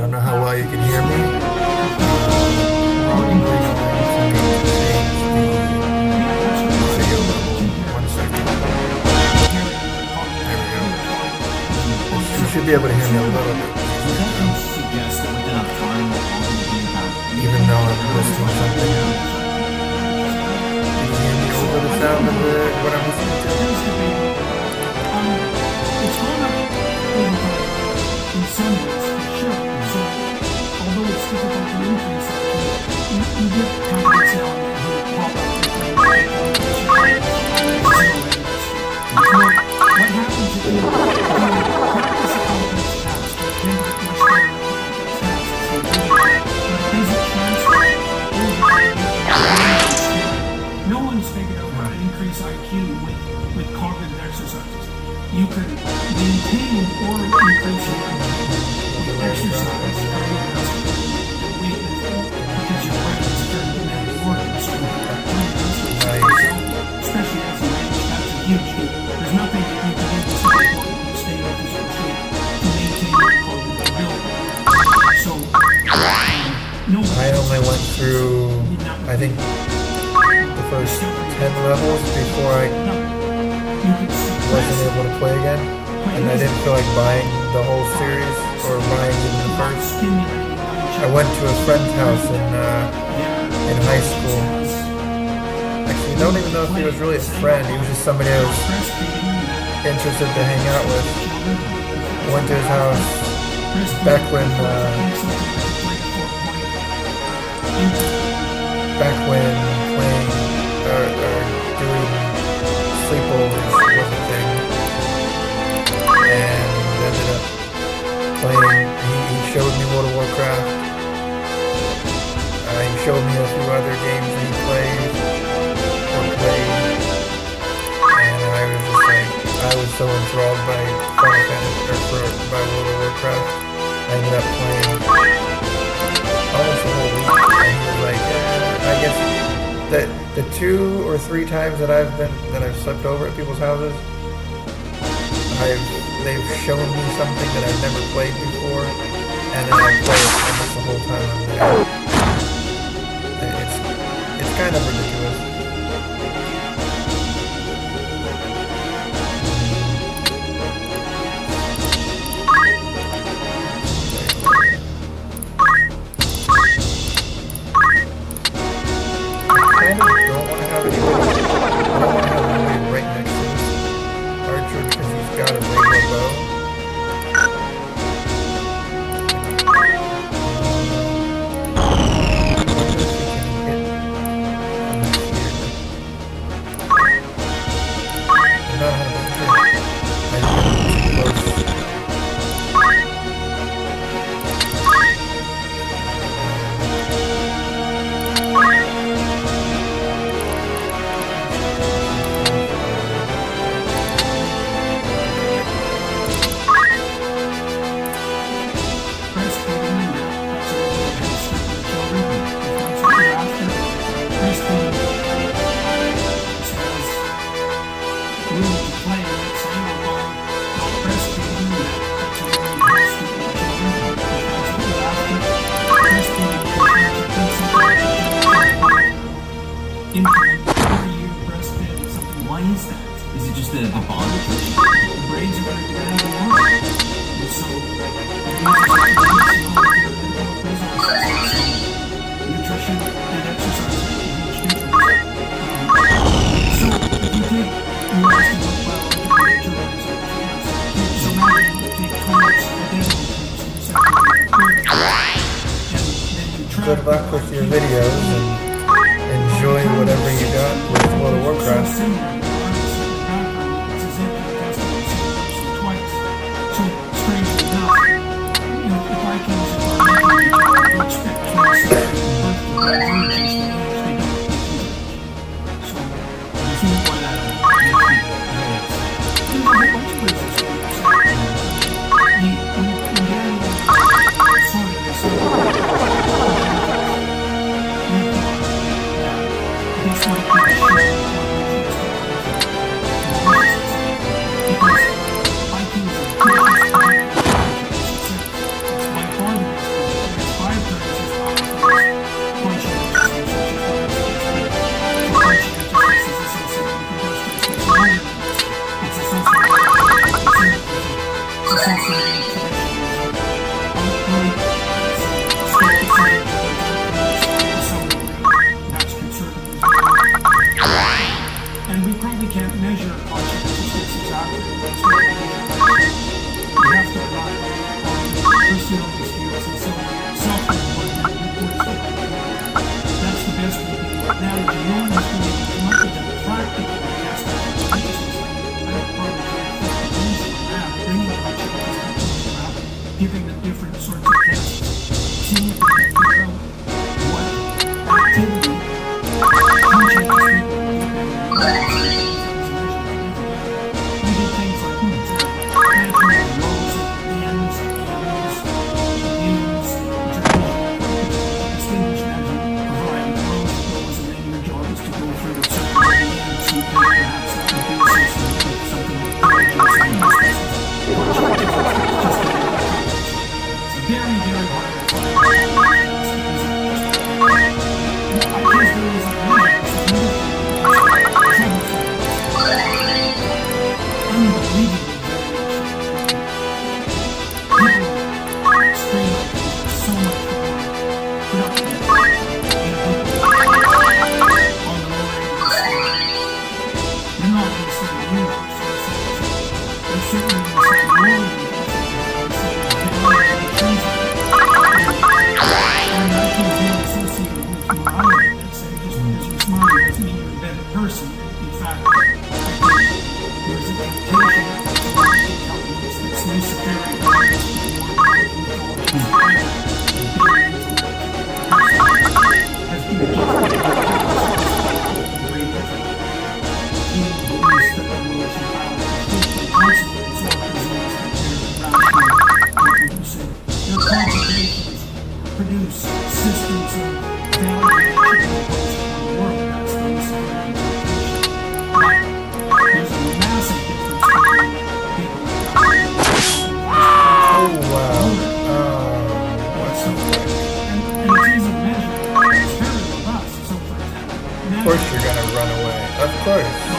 don't know how well you can hear me. Audio level. 1 second. There we go. You should be able to hear me a little bit. Even though I'm listening to something. Can you hear me over the sound of what I'm listening to? It's gone up in some ways, sure. So, although it's difficult to increase it, you get confidence now in the pop up. What happens if you practice a confidence task, you tend to get much better at confidence tasks. No one's figured out how to increase IQ with cognitive exercises. You can maintain or increase your exercise because your brain is very demanding organ. So, especially as you age, that's a huge deal. There's nothing that you can do to stay in physical shape to maintain your cognitive ability. So, I only went through, I think, the first 10 levels before I wasn't able to play again, and I didn't feel like buying the whole series or buying even the first. I went to a friend's house in high school. Actually, I don't even know if he was really a friend. He was just somebody I was interested to hang out with. I went to his house back when playing or doing sleepovers was a thing, and ended up playing. He showed me World of Warcraft. He showed me a few other games that he played, and I was so enthralled by Final Fantasy or by World of Warcraft. I ended up playing almost a whole week, and he was like, I guess that the 2 or 3 times that I've slept over at people's houses, they've shown me something that I've never played before, and then I play it almost the whole time I'm there. It's kind of ridiculous. I don't want to have anybody right next to this archer because he's got a rainbow bow. Why is that? Is it just the bond between the brains are going to get out of the and so nutrition and exercise make a huge difference. So if you take your asking about biological so now you take 20 minutes a day and good luck with your videos and enjoy whatever you got with World of Warcraft. Produce systems of value that should be posted on the world. That's the security of but there's a massive difference between people Oh, wow. What's up? and it's easy to measure. It's very robust. So, for example, Of course you're gonna run away. Of course. No,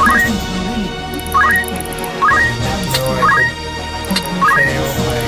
I could fail my...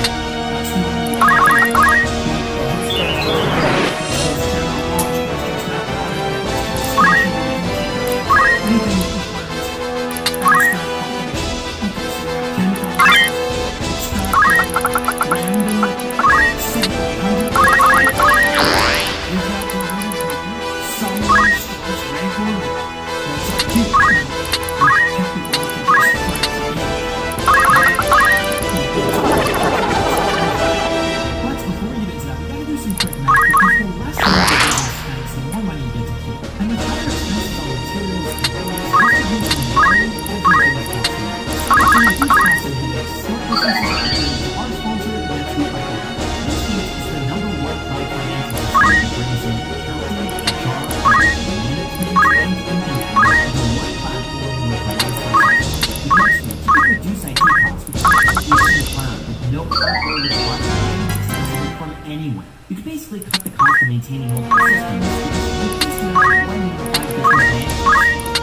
Anyway, you could basically cut the cost of maintaining multiple systems because you replace them with one unified business management.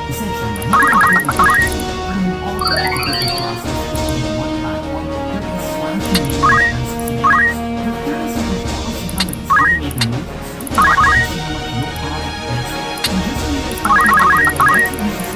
Essentially, you can remove all the business processes into one platform, thereby slashing maintenance expenses to years. There are some awesome companies already making moves, so you can see how much no product is. And just so you guys talk about the next new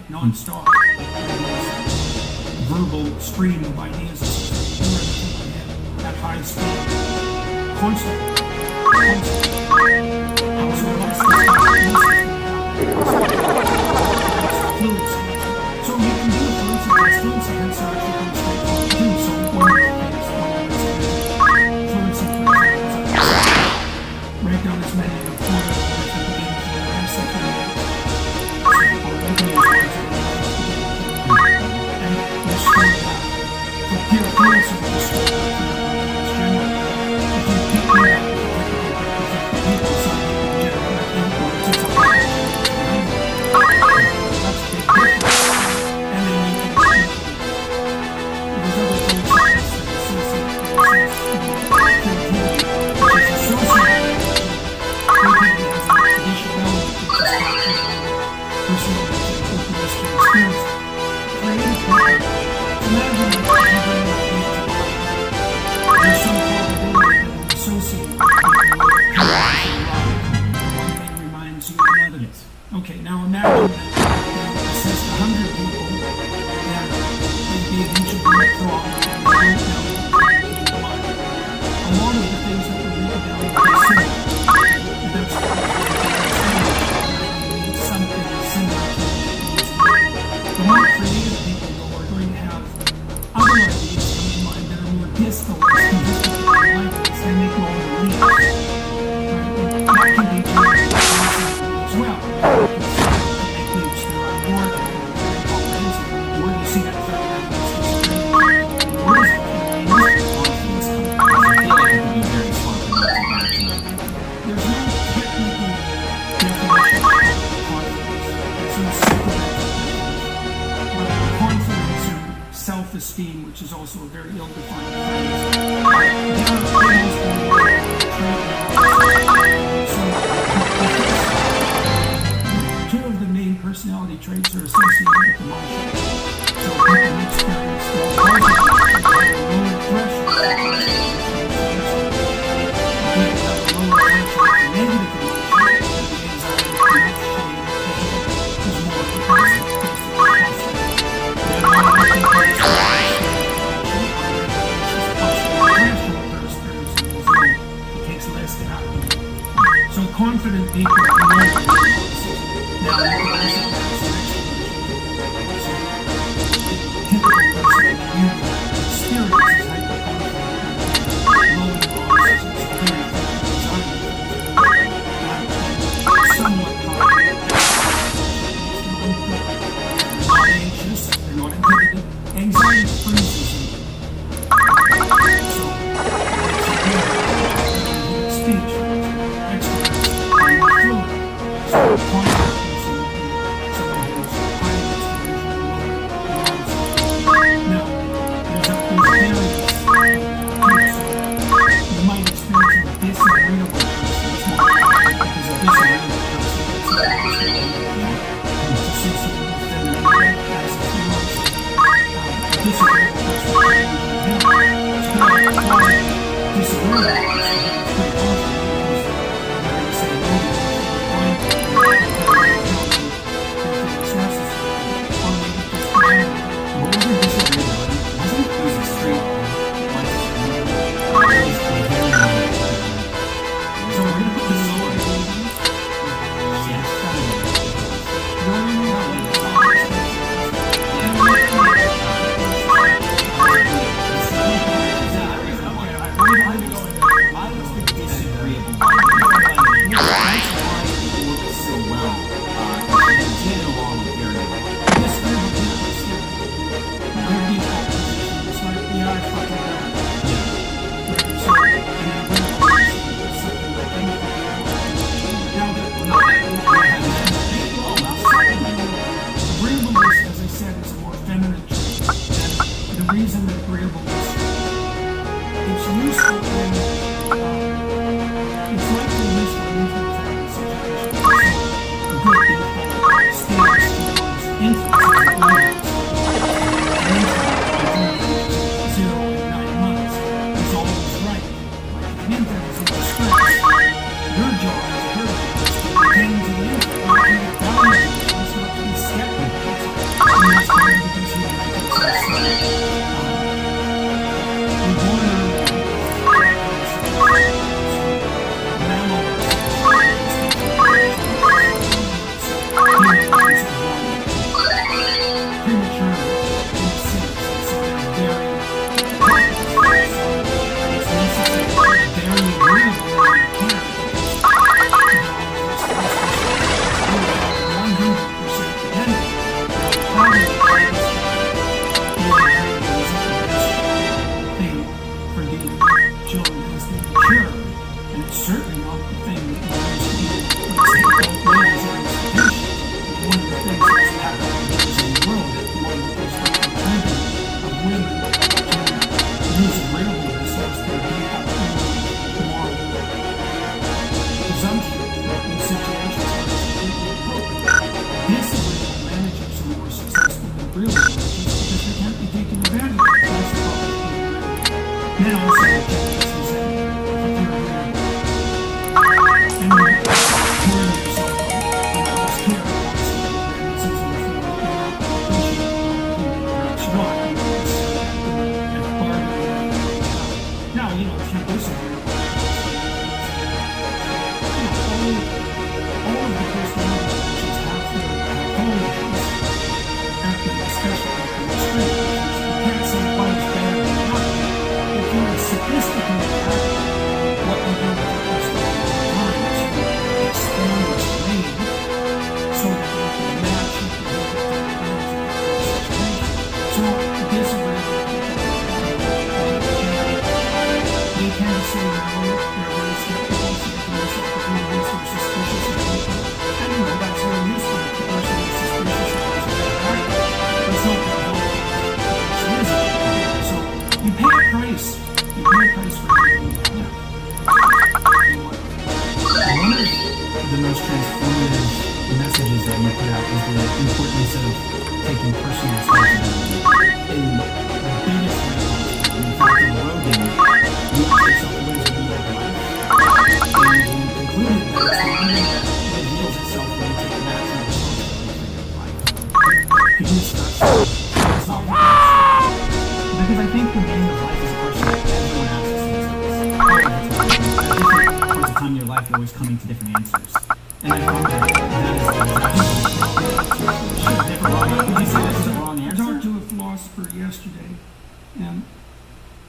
non-stop. Verbal stream of ideas at high speed. Constantly. So you can do it, for instance, fluency and so actually comes straight from the so one of the things, fluency, right down as many Okay, now imagine that you assessed 100 people and you gave each of them a prong and they wrote down what they a lot of the things that were written down were similar. And that's something similar to the more creative people though are going to have other ideas come to mind that are more distal they make more leaps. Right? That can be very as well. Self-esteem, which is also a very ill-defined phrase. Two of the main personality traits are associated with emotion. So people experience more positive lower threshold. People have a lower threshold for negative emotion, anxiety, shame, pain is more so confident people know this. Now, typical person you experience is hyperconfident, low bosses, insecurity, anxiety, somewhat not anxious, they're not inhibited. Anxiety freezes them. So, speech, extroverts, so confident person, someone who's highly inspirational. Now, there's various types. You might experience a disagreeable person. It's not because a disagreeable person is associated with feminine as a disagreeable transformative messages that you put out is the importance of taking personal responsibility. In the biggest way possible, in fact, in Rogan, you ask yourself what is the meaning of life? And you concluded that it's the meaning that reveals itself when you take maximum responsibility for your life. Could you start? Because I think the meaning of life is a question that everyone asks themselves. All the time. At different points of time in your life, you're always coming to different answers. And I found that is the wrong I answer. talked to a philosopher yesterday, and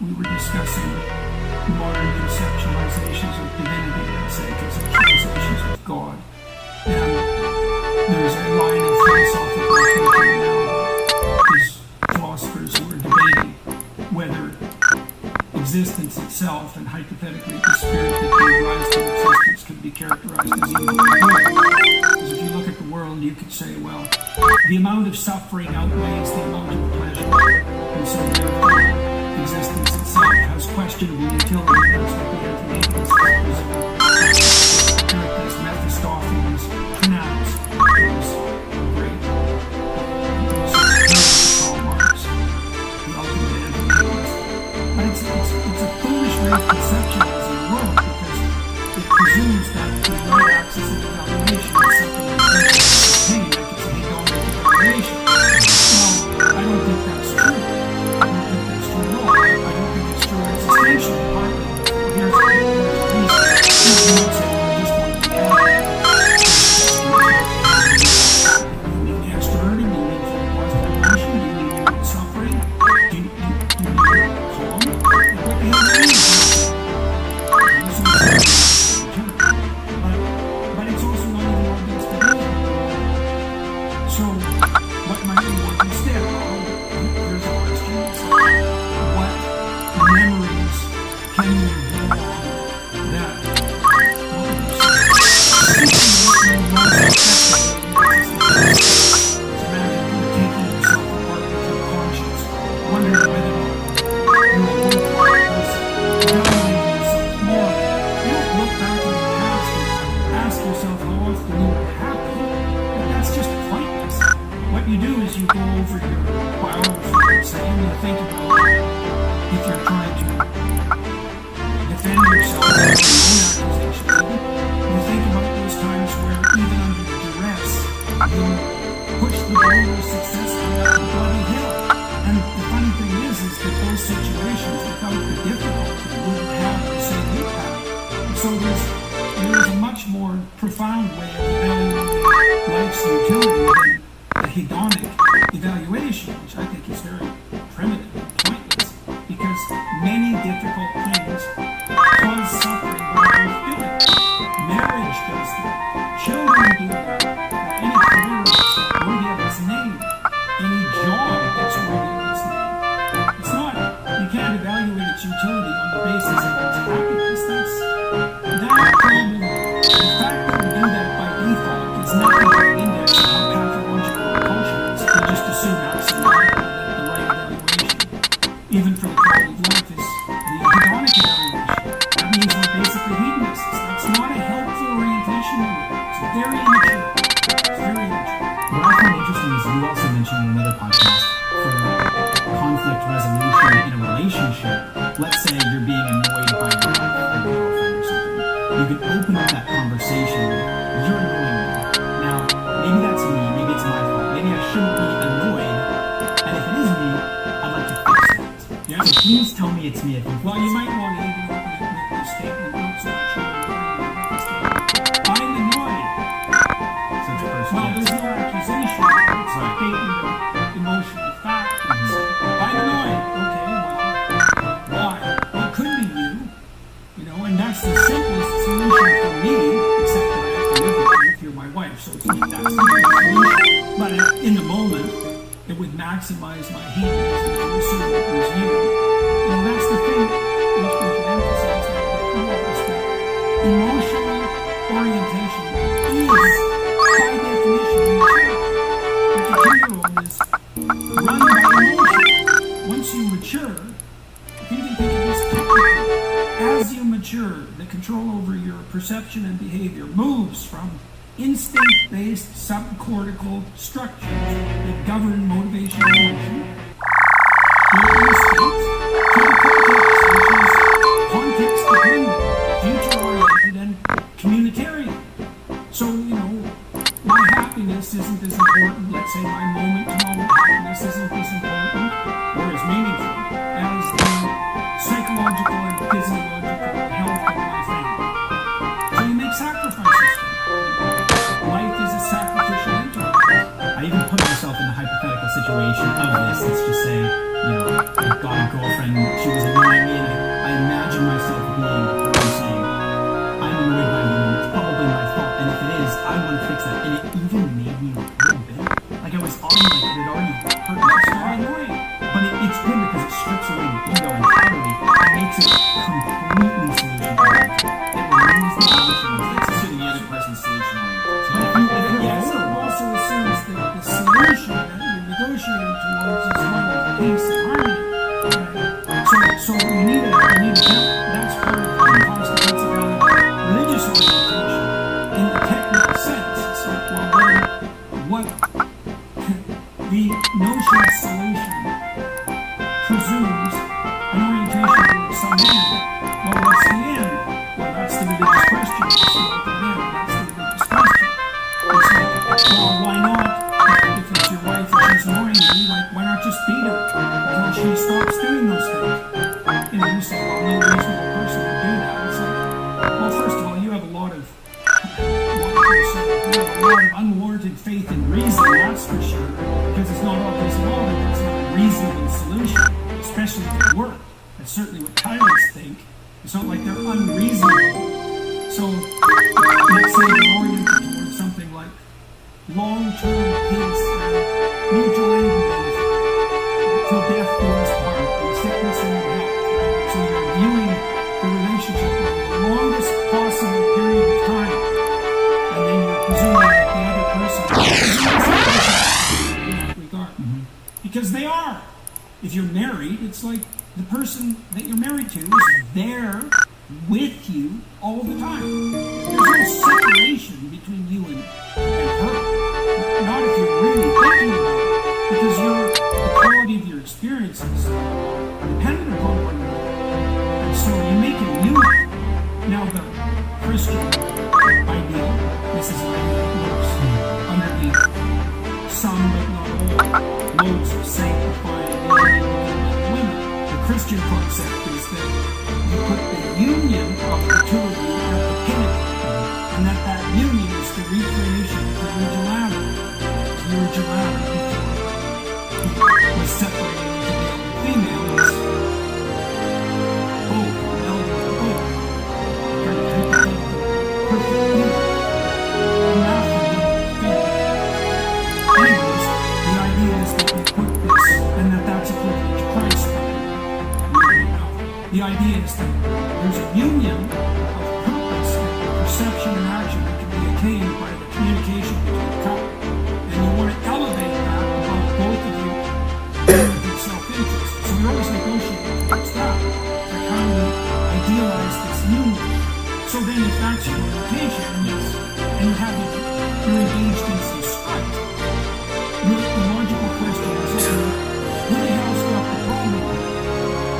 we were discussing modern conceptualizations of divinity, let's say, conceptualizations of God. And there's a line of philosophical thinking now, these philosophers who are debating whether existence itself and hypothetically the spirit that gave rise to existence could be characterized as evil or good. Because if you look at the world, you could say, well, the amount of suffering outweighs the amount of pleasure. And so therefore, existence itself has questionable utility. That's what the anti-atheists characters Mephistopheles pronounced. It was great. It was Karl Marx, the ultimate anti-atheist. But it's a foolish way of conceptualizing the world because it presumes that the right axis of evaluation is something like pain, like it's a hedonic evaluation. Well, I don't think that's true. I don't think that's true at all. I don't think it's true existentially, partly. Here's the reason. You might say, well, I just want to be you mean extroverted? Do you mean full of positive emotion? Do you mean suffering? Do you mean calm? What the hell do you mean? But it's also not even all these behavior. So, what might we want instead? Well, here's a question. What memories can you build on that? What would you say? Imagine taking yourself apart with your conscience, wondering whether you're a good person, evaluating yourself more. You don't look back in the past and ask yourself how often you were happy. But that's just pointless. What you do is you go over your biography, say, and you think about if you're trying to defend yourself from your own accusations. You think about those times where even under duress, you push the boulder of success down a bloody hill. And the funny thing is that those situations, without the difficulty, wouldn't have the same impact. And so there's a much more profound way of evaluating life's utility than the hedonic evaluation, which I think is very primitive and pointless, because many difficult things cause suffering by fulfilling. Marriage does that. Children do that. Any career that's worthy of its name. Any job that's worthy of its name. It's not. You can't evaluate its utility on the basis of its happiness. That problem, the fact that we do that by default is nothing but an index of how pathological our culture is. We just assume axiomatically that the right evaluation, even for the quality of life, is the hedonic evaluation. That means we're basically hedonists. That's not a helpful orientation. It's very immature. It's very immature. What I find interesting is you also mentioned in another podcast for conflict resolution in a relationship. Let's say you're being annoyed by your wife or your girlfriend or something. You can open up that conversation. You're annoying me. Now, maybe that's me. Maybe it's my fault. Maybe I shouldn't be annoyed. And if it is me, I'd like to fix that. Yeah. So please tell me it's me. Well, you might want to even open it with the statement, not so much I'm annoyed. So it's a person. Well, there's no accusation. It's a statement of emotional fact. I'm annoyed. Okay, well, why? Well, it could be you. And that's the simplest solution for me, except that I have to live with you if you're my wife. So to me, that's the solution. But in the moment, it would maximize my hedonism to assume it was you. That's the thing which we should emphasize that emotional orientation is, by definition, immature. The 2-year-old is run by emotion. Once you mature, you can think of this technically. As you mature, the control over your perception and behavior moves from instinct-based subcortical structures that govern motivation and emotion. The instinct to the cortex, which is context-dependent, future-oriented, and communitarian. So, my happiness isn't as important, let's say my moment-to-moment happiness isn't as important or as meaningful as the psychological and physiological health of my family. So you make sacrifices for that. Life is a sacrificial enterprise. I even put myself in the hypothetical situation of this. Let's just say, I got a girlfriend, she was annoying me, and I imagine myself being her and saying, I'm annoyed by you, and it's probably my fault, and if it is, I want to fix that. And it even made me a little bit. Like I was already, it had already hurt me. That's not annoying. But it's good because it strips away the ego entirely. It makes it completely solution-oriented. It removes the emotions. It's assuming the other person's solution-oriented. It also assumes that the solution that you're negotiating towards is one of peace and harmony. So you need a that's part of the constitutes a religious orientation. In the technical sense, it's like, what the notion of solution presumes an orientation towards some end. Well, what's the end? Well, that's the religious question. It's the ultimate end. That's the religious question. It's like, well, why not? If it's your wife and she's annoying you, like, why not just beat her until she stops doing those things? You say, well, no reasonable person would do that. It's like, well, first of all, you have a lot of unwarranted faith in reason, that's for sure, because it's not obvious at all that that's not a reasonable solution, especially at work. That's certainly what tyrants think. It's not like they're unreasonable. So, let's say they're oriented towards something like long-term peace and mutual aid and benefit, till death do us part, in sickness and in health. So you're viewing the relationship over the longest possible period of time, and then you're presuming that the other person in that regard. Because they are. If you're married, it's like the person that you're married to is there with you all the time. There's no separation between you and her. Not if you're really thinking about it, because the quality of your experiences dependent upon one another. And so you make a unit. Now the Christian ideal, this is an ideal that works underneath some but not all modes of sanctifying men and women. The Christian concept is that you put the union of the two of you at the pinnacle, and that union is the recreation of originality. The originality was separated into male and female. It's both, male and both. Kind of hypothetical, perfect union. Anyways, the idea is that you put this, and that's equivalent to Christ. The idea is that there's a union of purpose, perception, and action that can be attained by the communication between the couple. And you want to elevate that above both of you with self-interest. So you're always negotiating towards that. Like how do we idealize this union? So then if that's your orientation, and you're engaged in some strife, the logical question is, who the hell's got the problem?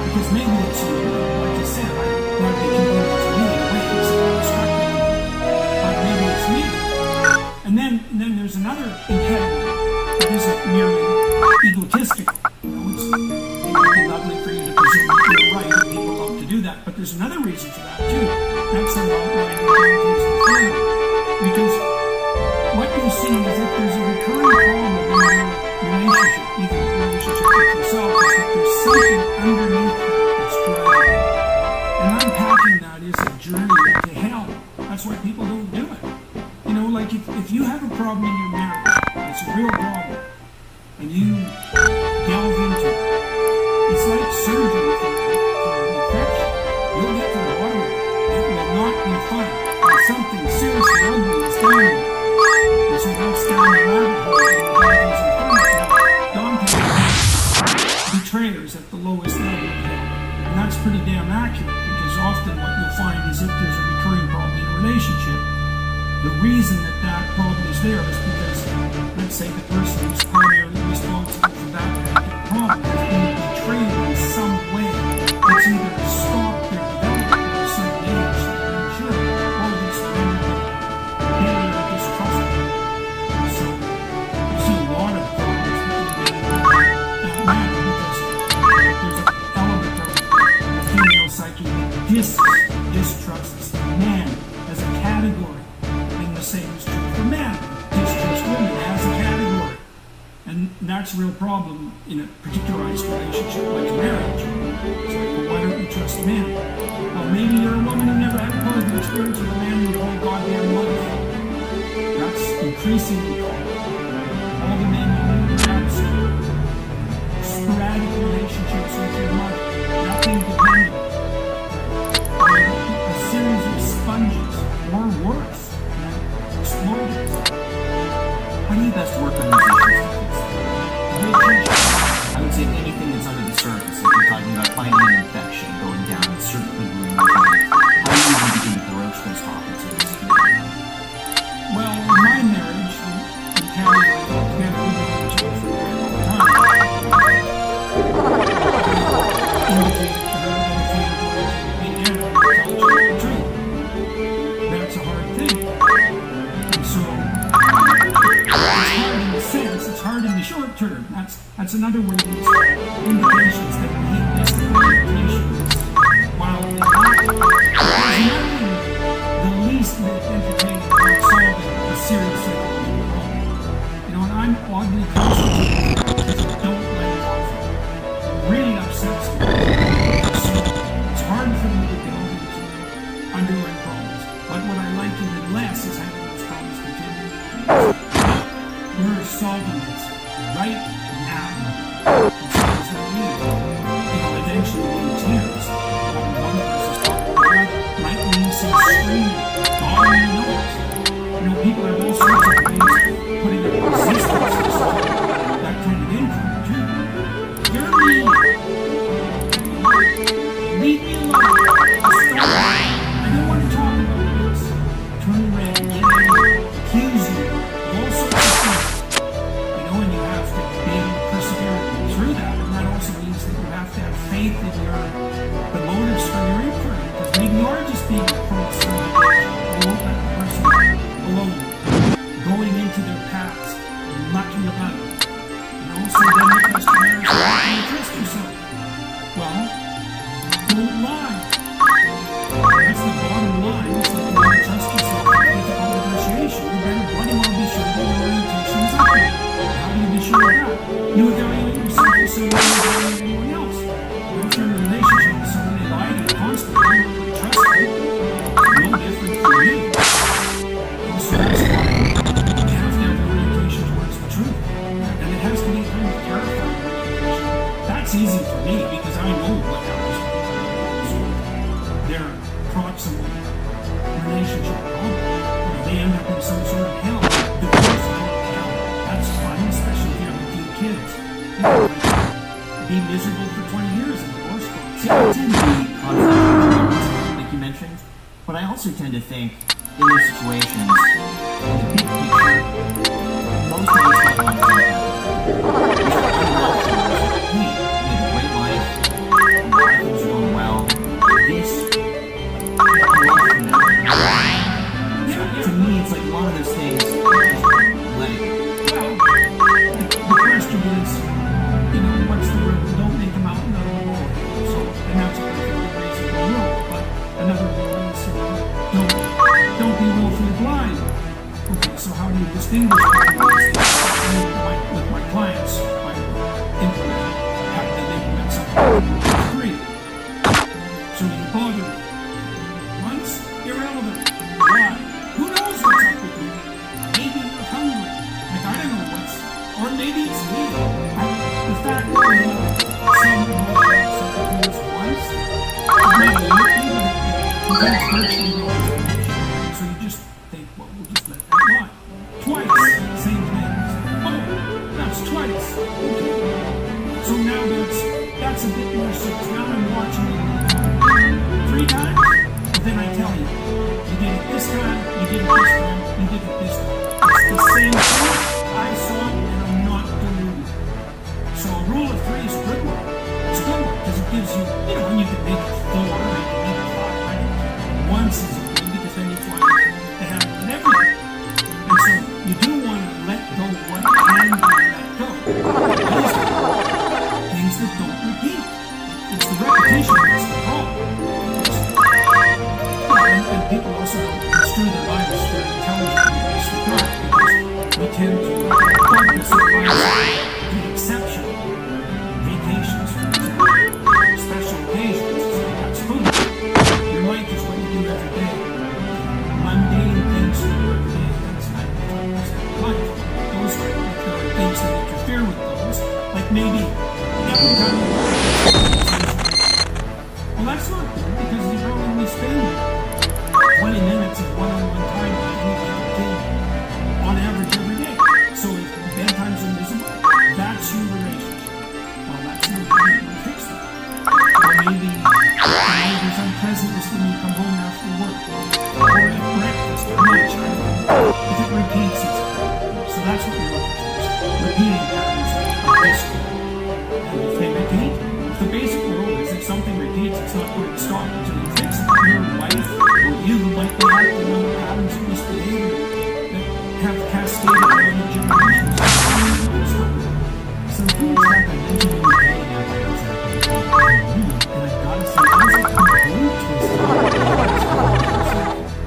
Because maybe it's you, like I said, not that you do it for me in ways that obstruct me, but maybe it's me. And then there's another impediment that isn't merely egotistical. It would be lovely for you to presume that you're right, and people love to do that, but there's another reason for that too. That's about writing guarantees and freedom. Because what you see is that there's a recurring problem in your relationship, even the relationship with yourself, is that there's something underneath that's driving. And unpacking that is a journey to hell. That's why people don't do it. Like if you have a problem in your marriage, it's a real problem, and you delve into it, it's like surgery for an infection. You'll get to the bottom of it. It will not be fun. And something seriously ugly is down there. And so that's down the rabbit hole. Dante betrayers at the lowest level of hell. And that's pretty damn accurate, because often what you'll find is if there's a recurring problem in a relationship, the reason that fair is because, let's say, the person who's primarily responsible for that particular problem has been betrayed in some way. It's either stopped their development at a certain age, they're unsure, or it's rendered them bitter or distrustful. So you see a lot of problems between men and matter because there's an element of the female psyche that distrusts man as a category, and the same is true for men. Distrust women as a category. And that's a real problem in a particularized relationship like marriage. It's like, well, why don't you trust men? Well, maybe you're a woman who never had a positive experience with a man your whole goddamn life. That's increasingly common. All the men you knew had sporadic relationships with your mother, nothing dependent. A series of sponges, or worse, exploiters. How do you best work on these issues? I would say anything that's under the surface, like you're talking about finding an infection, going down and surgically removing it. How do you even begin to broach those topics in this community? Well, in my marriage, we carry together with each other for a long time. Indicated to her that if we were going to be in a retreat, that's a hard thing. And so, it's hard in the sense, it's hard in the short term. That's another one of these indications that we need this communication. While there's nothing the least bit entertaining about solving a serious psychological problem. You know, and I'm oddly concentrated because I don't let it off. It really upsets me. So it's hard for me to delve into underlying problems. But what I like even less is having those problems continue. We're solving this right now. It's no need. It'll eventually be tears. One person's talking about it might mean some screaming. God only knows. You know, people have all sorts of ways of putting up resistance to that kind of income, too. You're mean. Leave me alone. Stop. I don't want to talk about this. Turn around, get angry, accuse you of all sorts of things. You know, and you have to be able to persevere through that. And that also means that you have to have faith in the motives for your inquiry. Because maybe you are just being approached from the person alone, going into their past, mucking about. You know, so then the question is, how do you trust yourself? Well, don't lie. That's the bottom line. It's like you want to trust yourself in a difficult negotiation. You better bloody well be sure that your orientation is up there. How do you be sure of that? You evaluate yourself the same way you evaluate anyone else. If you're in a relationship with someone they lie to you constantly, you trust them. It's no different from you. Also, that's why you have to have an orientation towards the truth. And it has to be kind of terrifying orientation. That's easy for me because I know what happens to their proximal relationship problem. They end up in some sort of hell. Divorce is going to hell. That's fun, especially if you have a few kids. You know, like, be miserable for 20 years in divorce court. See, I tend to be confident, like you mentioned, but I also tend to think in these situations, in the big picture, most of us don't want to do that. Hey, we have a great life, a lot of things are going well, this, to me, it's like a lot of those things, just let it go. Well, the question is, you know, what's the rule? Don't make a mountain out of a molehill. So, and that's a perfectly reasonable rule. But another rule is, don't be willfully blind. Okay, so how do you distinguish between these things? With my clients, I have them implement something. 3. So you bother me. Once, irrelevant. Why? Who knows what's up with you? Maybe you're hungry. Like, I don't know what's... Or maybe it's me. The fact that we have some emotion, something once, it may look even if it's virtually no explanation. So you just think, well, we'll just let that lie. Twice, same thing. Oh, that's twice. Okay. So now that's a bit more serious. Now I'm watching you 3 times, but then I tell you, you did it this time, you did it this time, you did it this time. It's the same thing. I saw it and I'm not deluded. So a rule of three is a good one. It's a good one because it gives you, you can make it 4, you can make it 5, right? Once is good because then you find the handle and everything. And so you do want to let go what can be let go. Things that don't repeat. It's the repetition that's the problem. And people also don't construe their lives very intelligently in this regard because we tend to focus on the exception. Vacations, for example, special occasions, that's food. Your life is what you do every day. Mundane things you do every day, that's not life. Those are things that interfere with those, like maybe every time you well, that's not good because you're only spending 20 minutes of one-on-one time with any other kid on average every day. So if bedtimes are miserable, that's your relationship. Well, that's your need to fix that. Or maybe there's unpleasantness when you come home after work. Or at breakfast or lunch. I don't know. If it repeats, it's so that's what we're looking for. Repeating patterns of history. And if they repeat, the basic rule is if something repeats, it's not going to stop until you fix it. Your wife or you might be acting on the patterns of misbehavior that have cascaded down the generations. So a few weeks back I mentioned in the dating app I was at and I've got to say, it was a complete twist of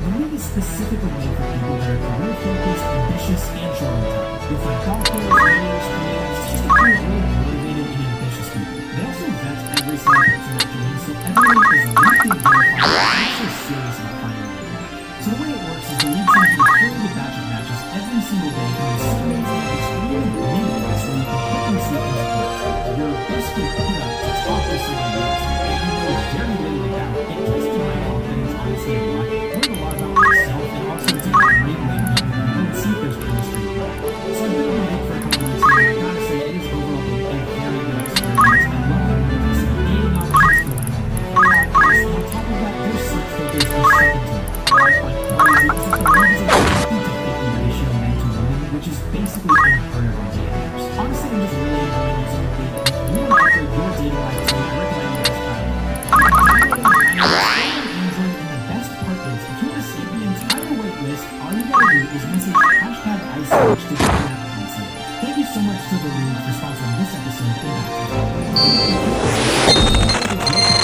the league is specifically made for people that are career-focused, ambitious, and short-term. You'll find doctors, lawyers, creatives, just a few really motivated and ambitious people. They also vet every single person that joins, so everyone is looking verified and actually serious about finding a match. So the way it works is the league sends you a curated batch of matches every single day from the series that is extremely meaningless where you can quickly see things approach. You're basically put up to talk to someone else that you know very little about. It tested my confidence, honestly, a lot. Learned a lot about myself, and also it's a great way to meet people and see if there's chemistry. So I've been on the league for a couple months now, and I gotta say, it is overall a very good experience. I love that we're just dating options going on. And on top of that, their search filters are second to none. I find crazy because the league is a 50-50 ratio men to women, which is basically unheard of on dating apps. Honestly, I'm just really enjoying using the league. If you want to enter your dating life too, I recommend you guys try it. And the best part is, if you want to see the entire wait list, all you gotta do is message #ICH to get that consent. Thank you so much to the league for sponsoring this episode. And back to the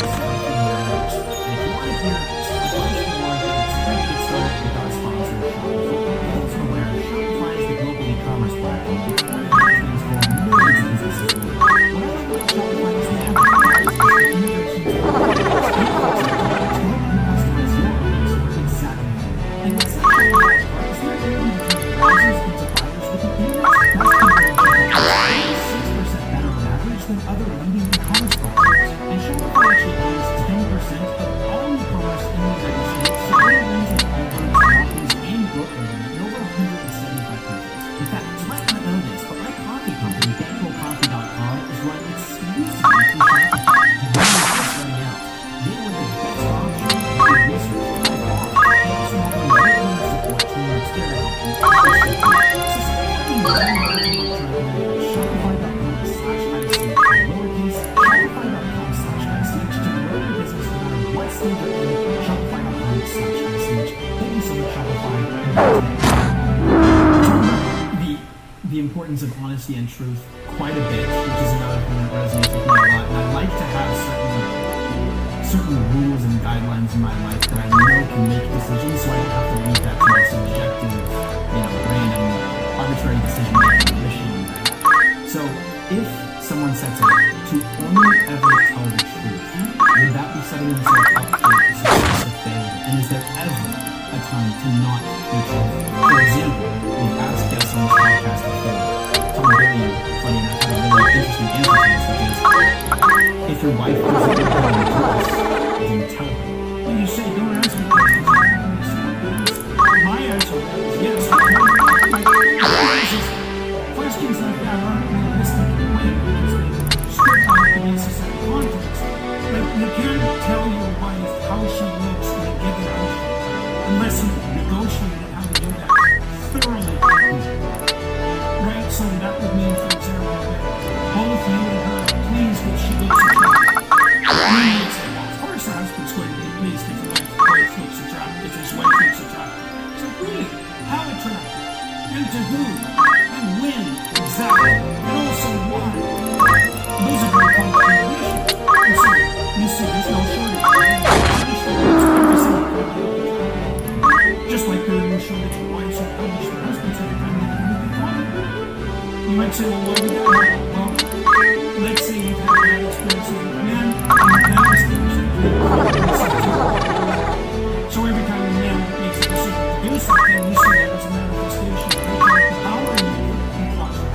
than other leading e-commerce platforms, and Shopify actually owns 10% of all e-commerce in the United States, so it runs on Allbirds, Rockies, and Brooklyn in over 175 countries. In fact, you might not know this, but my coffee company, BankoCoffee.com, is run exclusively through Shopify. And when it's just running out, they were the best option for research by far. They also have a really support team that's there to help you. So something really the importance of honesty and truth quite a bit, which is another thing that resonates with me a lot. And I like to have certain rules and guidelines in my life that I know can make decisions, so I don't have to leave that to my subjective, random, arbitrary decision-making machine. So if someone sets out to only ever tell the truth, would that be setting themselves up for success or failure? And is there ever a time to not be truthful? For example, we've asked guests on this podcast before. Tom Billy, funny enough, had a really interesting answer to this, which is, if your wife doesn't get on the truth, then tell her. When you say, don't ask me questions, my answer is yes. Questions like that aren't realistic in a way because they strip out the necessary context. Like, you can't tell your wife how she looks in a given outfit unless you negotiated how to do that thoroughly to who, and when, exactly, and also why. Those are very complicated issues. And so, you see, there's no shortage of punishment every single time they look at that. Just like there are no shortage of wives who punish their husbands every time they commit a crime. You might say, well, why would that happen? Well, let's say you've had a bad experience with a man, and you've had experience with a woman. So every time a man makes a decision to do something, you see that as a manifestation of patriarchal power in you and crush it.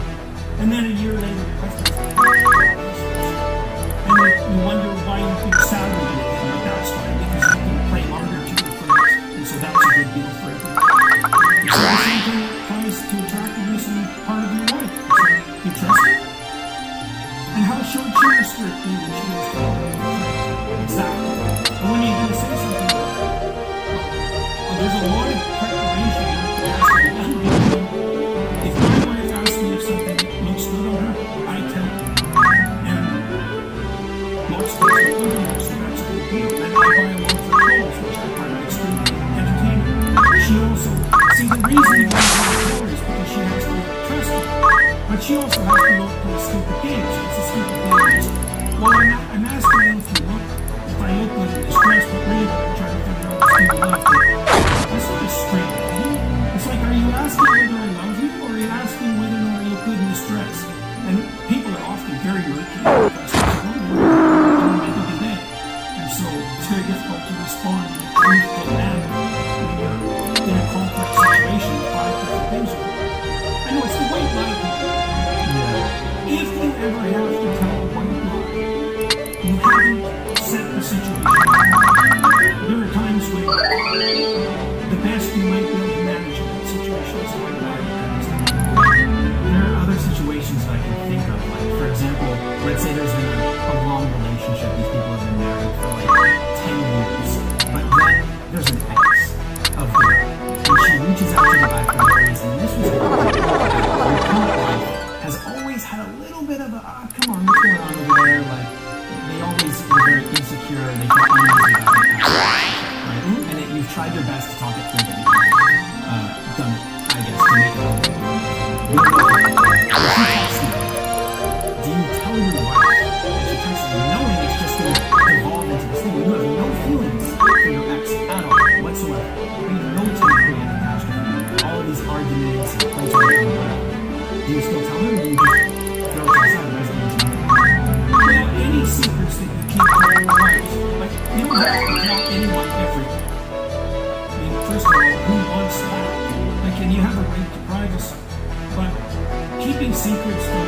And then a year later, your husband's and you wonder why you feel sad with him, but that's fine because you can play harder to your friends, and so that's a good deal for everyone. So the same thing applies to attractiveness in part of your life. So you trust her? And how short she restrict you when she was talking? Exactly. And when are you going to say something about it? Well, there's a lot of preparation that has to be done. If my wife asks me if something looks good on her, I tell her. And lots of things look good on her, so that's a good deal. And I buy a lot for clothes, which I find extremely entertaining. She also, see, the reason you want to buy her is because she has to trust you. But she also has to look for stupid games. It's a stupid game. Well, I'm asking you if I look good in this dress, but really I'm trying to figure out what stupid love is. That's not a straight thing. It's like, are you asking whether I love you, or are you asking whether or not I look good in this dress? And people are often very murky in their dresses. Don't make a debate. And so it's very difficult to respond in a truthful manner when you're in a complex situation with 5 different things. I know it's the white lie. If you ever have to tell a white lie, you haven't set the situation. There are times when the best you might be able to manage in that situation is a white lie. There are other situations that I can think of, like, for example, let's say there's been a long relationship, these people have been married for like 10 years, but then there's an ex of the guy, and she reaches out to the guy for no reason. This was your current wife has always had a little bit of a, come on, what's going on over there? Like, they always were very insecure, they felt uneasy about their past relationship, right? And you've tried your best to talk it through, but you haven't done it, I guess, to make it work. Do you tell your wife that she texts you knowing it's just going to evolve into this thing where you have no feelings for your ex at all whatsoever? You know it's going to create a catastrophe, all of these arguments and fights and whatever. Do you still tell her, or do you just throw it aside because it means nothing? Well, any secrets that you keep from your wife, like, you don't have to tell anyone everything. I mean, first of all, who wants that? Like, and you have a right to privacy. But keeping secrets from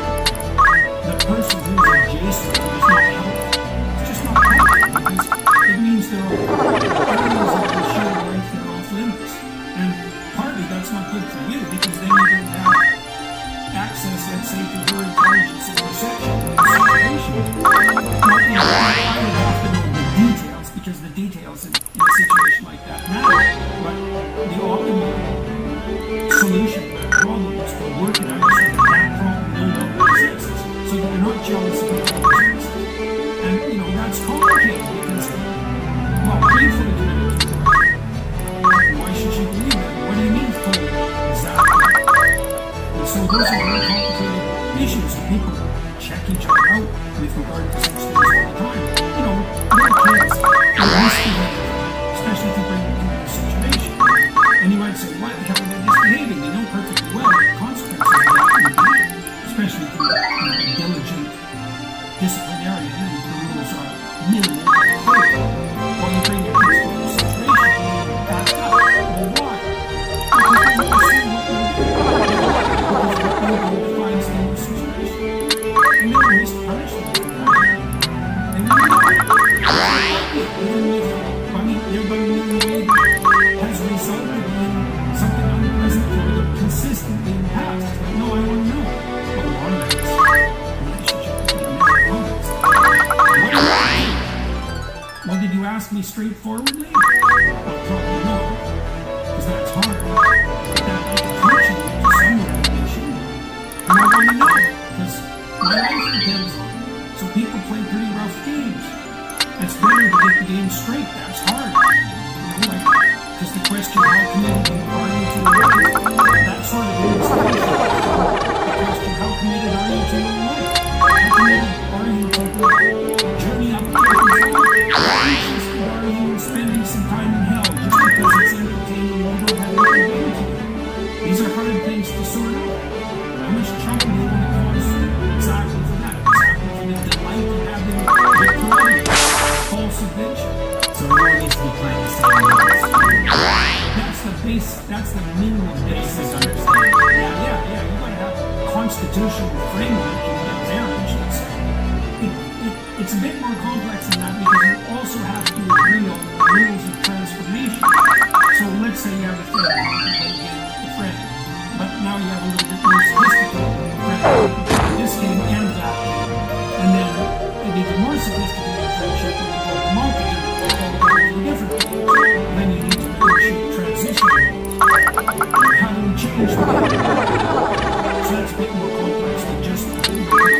the person who's adjacent to you is not helpful. It's just not helpful because it means there are areas of the shared life that are off limits. And partly that's not good for you because then you don't have access, let's say, to her intelligence and perception in the situation. I would have to know the details because the details in a situation like that matter. But the optimal solution to that problem is to work it out so that that problem no longer exists, so that you're not jealous of it exists. And, you know, that's complicated because, well, painfully committed to her. Why should she believe that? What do you mean fully? Exactly. And so those are very complicated issues, and people check each other out with regard to such things all the time. You know, little kids are misbehaving, especially if you bring them into a situation. And you might say, why the hell are they misbehaving? They know perfectly well what the consequences of that would be, especially if you're a diligent disciplinarian and the rules are minimal and clear. While you bring your kids into a situation, you back up. Well, why? Because they want to see what you're doing. Because what you're doing defines them in the situation. And they always punish them for that. They want to know. Even if, I mean, everybody in the way that has resulted in something unpleasant for them consistently in the past. It's like, no, I want to know. But a lot of that is relationship between men and women. What do you think? Well, did you ask me straightforwardly? Well, probably no, because that's hard. But that might be coaching you to some recognition. And I want to know, because my life depends on it. So people play pretty rough games. It's better to get the game straight. That's hard. You know, like, because the question, how committed are you to the life? That sort of thing is that's the minimum basis. Understand. Yeah. You gotta have a constitutional framework in your marriage. It's a bit more complex than that because you also have to agree on the rules of transformation. So let's say you have a friend, you can play a game with a friend, but now you have a little bit more sophisticated friend. You can play this game and that game. And then an even more sophisticated friendship where you go to multitude, different games. Then you need to negotiate transition. How do we change that? So that's a bit more complex than just the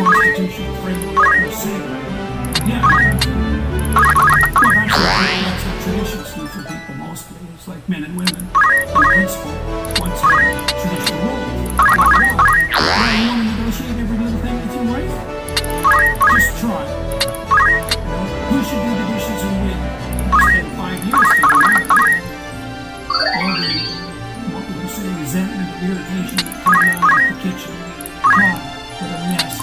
constitutional framework per se. Yeah. Well, that's what traditions do for people mostly. It's like men and women, in principle, once had traditional rules. Now you want to negotiate every little thing with your wife? Just try. Who should do the dishes and when? Spend 5 years figuring out all the, what would you say, resentment and irritation that come out of the kitchen. God, what a mess.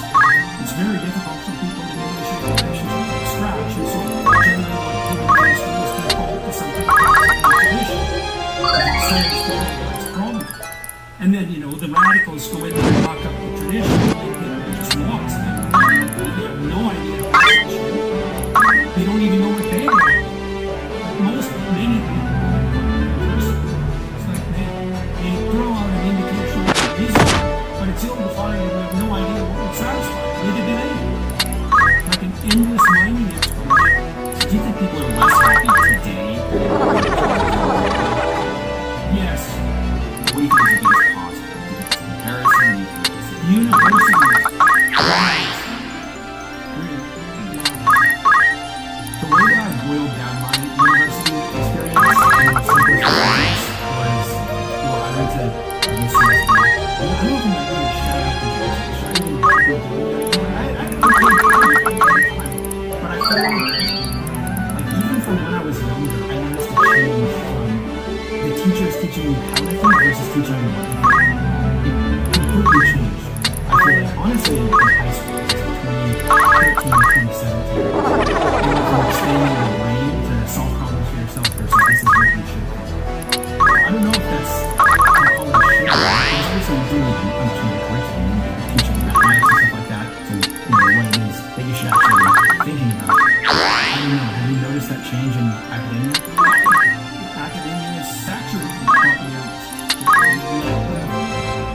It's very difficult for people to negotiate relationships from scratch, and so generally what people do is to just default to something like tradition. It solves the complex problem. And then, the radicals go in there and lock up the tradition, and people are just lost. They have no idea how to change. They don't even know what they want. Many people, it's like they throw out an indication of a vision, but it's ill-defined and we have no idea what would satisfy. Neither do they. Like an endless mining exploration. So do you think people are less happy today? Yes. What do you think is the biggest cause? Do you think it's comparison? Do you think it's Universities. Right. The way that I boiled down my university experience in simplest was, I went to UCSD. I don't know if I'm going to shout out the university. I didn't go do that. But I felt like even from when I was younger, I noticed a change from the teachers teaching me how to think versus teaching me what to think. It completely changed. I feel like, honestly, in high school, between 13 and 2017, they went from expanding your brain to solve problems for yourself versus this is what you should do. I don't know if that's how college should be. There's obviously you do need to understand the curriculum, you need to teach them mathematics and stuff like that, so what it is that you should actually be thinking about. I don't know, have you noticed that change in academia? Academia is saturated with propaganda.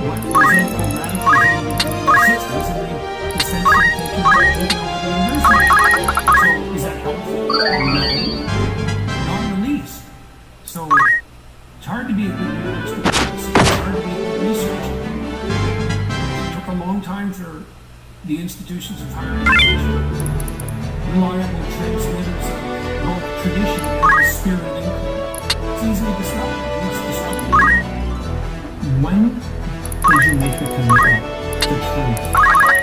What was it for radicalism in the 60s, and they essentially taken over the university. So is that helpful? No. Not in the least. So it's hard to be a good university. It's hard to be a good researcher. It took a long time for the institutions of higher education, reliable transmitters of both tradition and spirit of inquiry. It's easily disrupted. It's disrupted. When did you make the commitment to truth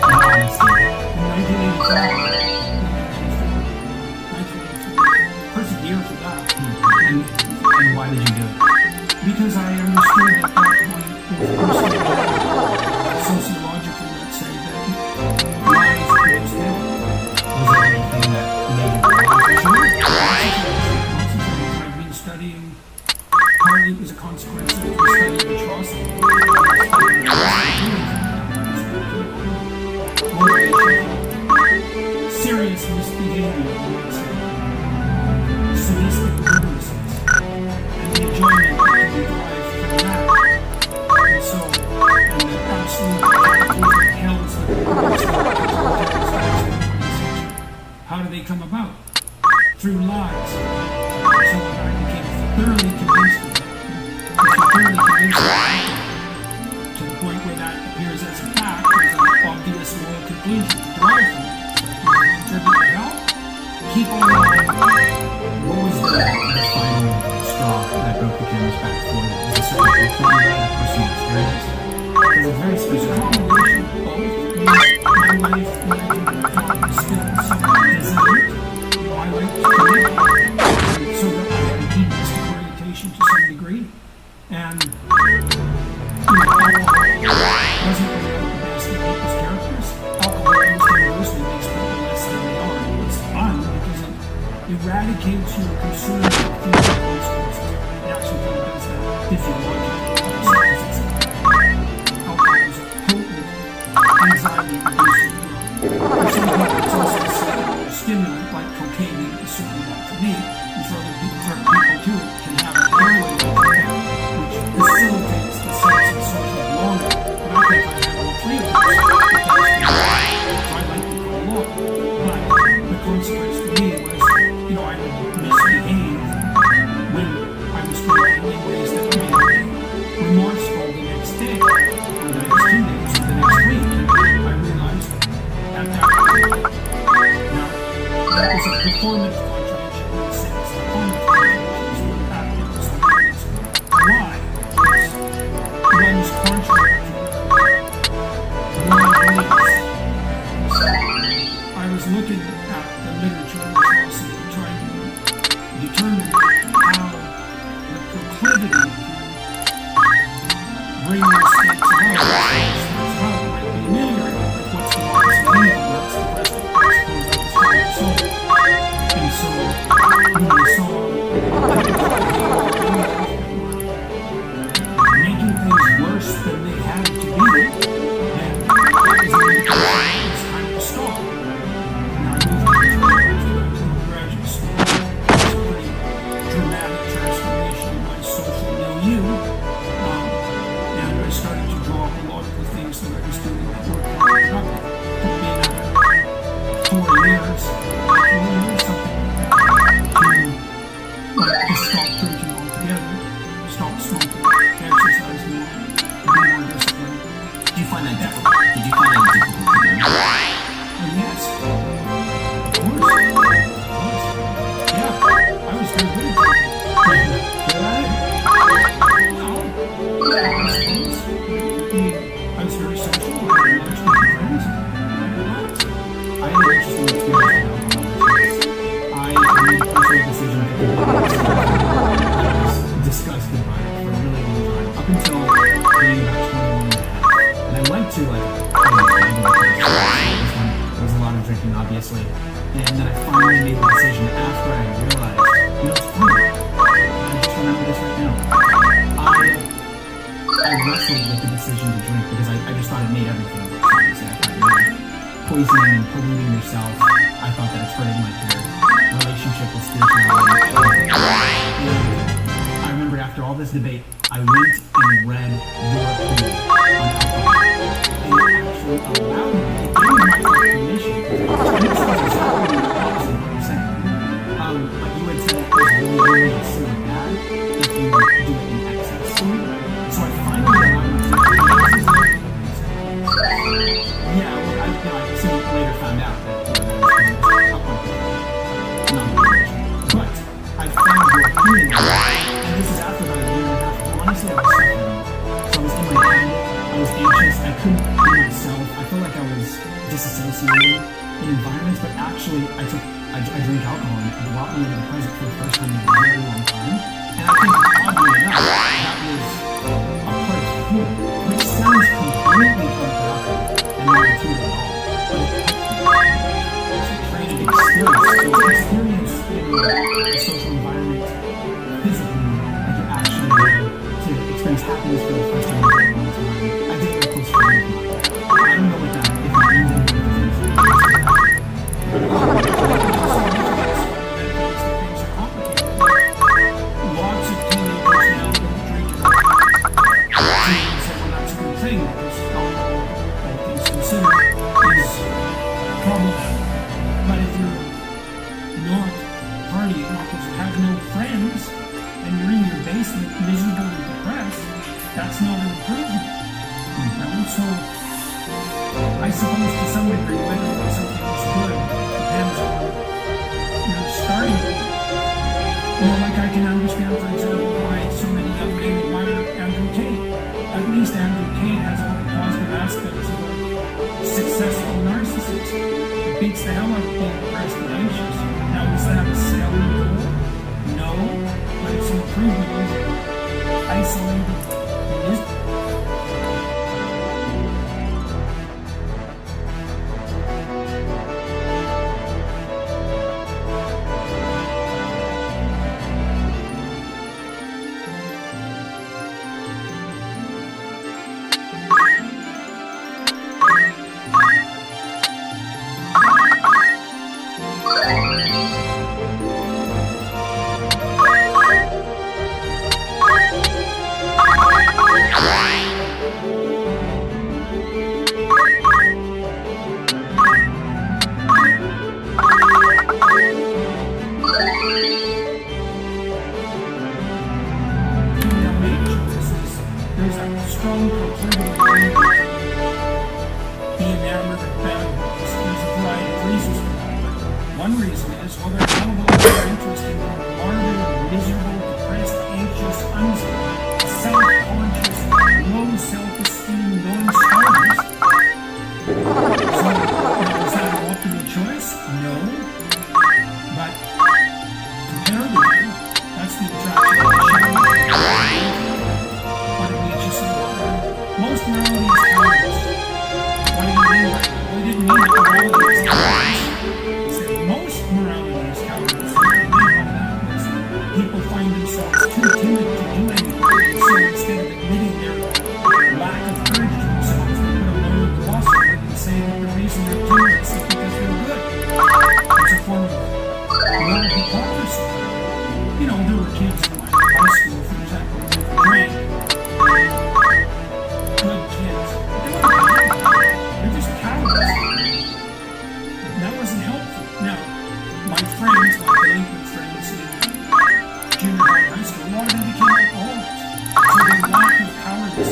and honesty? In 1984. Persevere for that. And why did you do it? Because I understood at that point, sociologically, let's say, that life goes down. Was there anything that made you realize I've been studying, partly it was a consequence of studying atrocity. Serious misbehavior, I would say. Sadistic illnesses. And the enjoyment that can be derived from that. And so, and the absolute hells that how do they come about? Through lies. So I became thoroughly convinced of that. If you're thoroughly convinced of that, to the point where that appears as a fact, there's an obvious moral conclusion to derive from it. Contribute to hell? Keep on lying. what was the final straw that broke the camel's back for you? Was it certain book that you read, a personal experience? Because it's very There's a specific. combination of both. My life led to the fact still somewhat designed. I like to create, so that I had a hedonistic orientation to some degree. And alcohol doesn't bring out the best in people's characters. Alcohol almost universally makes people less than they are. It's fun because it eradicates your concern with future consequences. It actually kind of does that physiologically. like cocaine being certainly not to me, and for other people, too, it can have an airway which facilitates the sense of social belonging. And I think I have all three of those because I like to go along. But the consequence for me was, I misbehaved when I was drinking in ways that made me remorseful the next day, or the next 2 days, or the next week. And I realized at that point, now, that was a performance contradiction in a sense. Performance contradiction is what happened in some ways. Why? Because one's contrary to one's ways. So I was looking at the literature and philosophy trying to determine how the proclivity to bring those states about might be ameliorated. Like what's the opposite of evil? That's the question. And so when I saw making things worse than they had to be, then that was an indication it was time to stop. Now I moved to graduate school. It was a pretty dramatic transformation in my social milieu. And I started to draw up a lot of the things that I was doing that were counterproductive. It took me another 4 years, something to stop drinking altogether, stop smoking, exercise more, be more disciplined. Did you find that difficult? Did you find that difficult to do? Yes. Of course. Yeah, I was very good at drinking. Good at it? No. Yeah, I suppose. I was very social. I had lunch with my friends. I relaxed. I had an interesting experience with alcohol. I made a personal decision to do this. I was disgusted by it for a really long time, up until being about 21 and a half. And I went to there was a lot of drinking, obviously. And then I finally made the decision after I realized, it's funny. I just remember this right now. I wrestled with the decision to drink because I just thought it made everything worse. Obviously, I thought poisoning and polluting yourself. I thought that it hurted my career, relationship with spirituality, everything. And I remember after all this debate, I went and read your opinion on alcohol. And it actually allowed me to give myself permission. And this is exactly the opposite of what you're saying. But you had said it was really silly bad if you do it in excess. So I finally allowed myself to do it. Yeah, well, I soon later found out that but I found your opinion, and this is after about a year and a half. Honestly, I was suffering. So I was in my head, I was anxious, I couldn't be myself. I felt like I was disassociated in environments, but actually I drank alcohol and it brought me into the present for the first time in a very long time. And I think, oddly enough, that was a part of healing, which sounds completely unproductive and not intuitive at all. Experience in a social environment physically, like you're actually able to experience happiness for the first time in a very long time. I did it close to me. I don't know what that, if it means anything. Lots of teenagers now don't drink at all. Teens say, well, that's a good thing because alcohol, all things considered, is problematic. But if you're not partying because you have no friends and you're in your basement miserable and depressed, that's not an improvement. And so I suppose to some degree whether or not something is good depends on your starting point. Like I can understand, for example, why so many young men admire Andrew Tate. At least Andrew Tate has all the positive aspects of a successful narcissist. It beats the hell out of being depressed and anxious. Now, is that a stellar goal? No, but it's an improvement over isolated misery. There's a strong proclivity to be enamored of bad books. There's a variety of reasons for that. One reason is, well, they're all about their interest in morbid, miserable, depressed, anxious, unstable, self-conscious, low self-esteem, non-starters. So, is that an optimal choice? No. But, comparatively, that's the attraction of the shadow. Most morality is cowardice. What do you mean by that? Well, he didn't mean that morality is cowardice. He said most morality is cowardice. What he meant by that was people find themselves too timid to do anything, and so instead of admitting their lack of courage to themselves, they put a moral gloss on it and say that the reason they're timorous is because they're good. It's a form of moral hypocrisy. You know, there were kids in my high school, for example, who drank. Good kids. They're just cowards. That wasn't helpful. Now, my friends, my delinquent friends in junior high and high school, a lot of them became alcoholics. So their lack of cowardice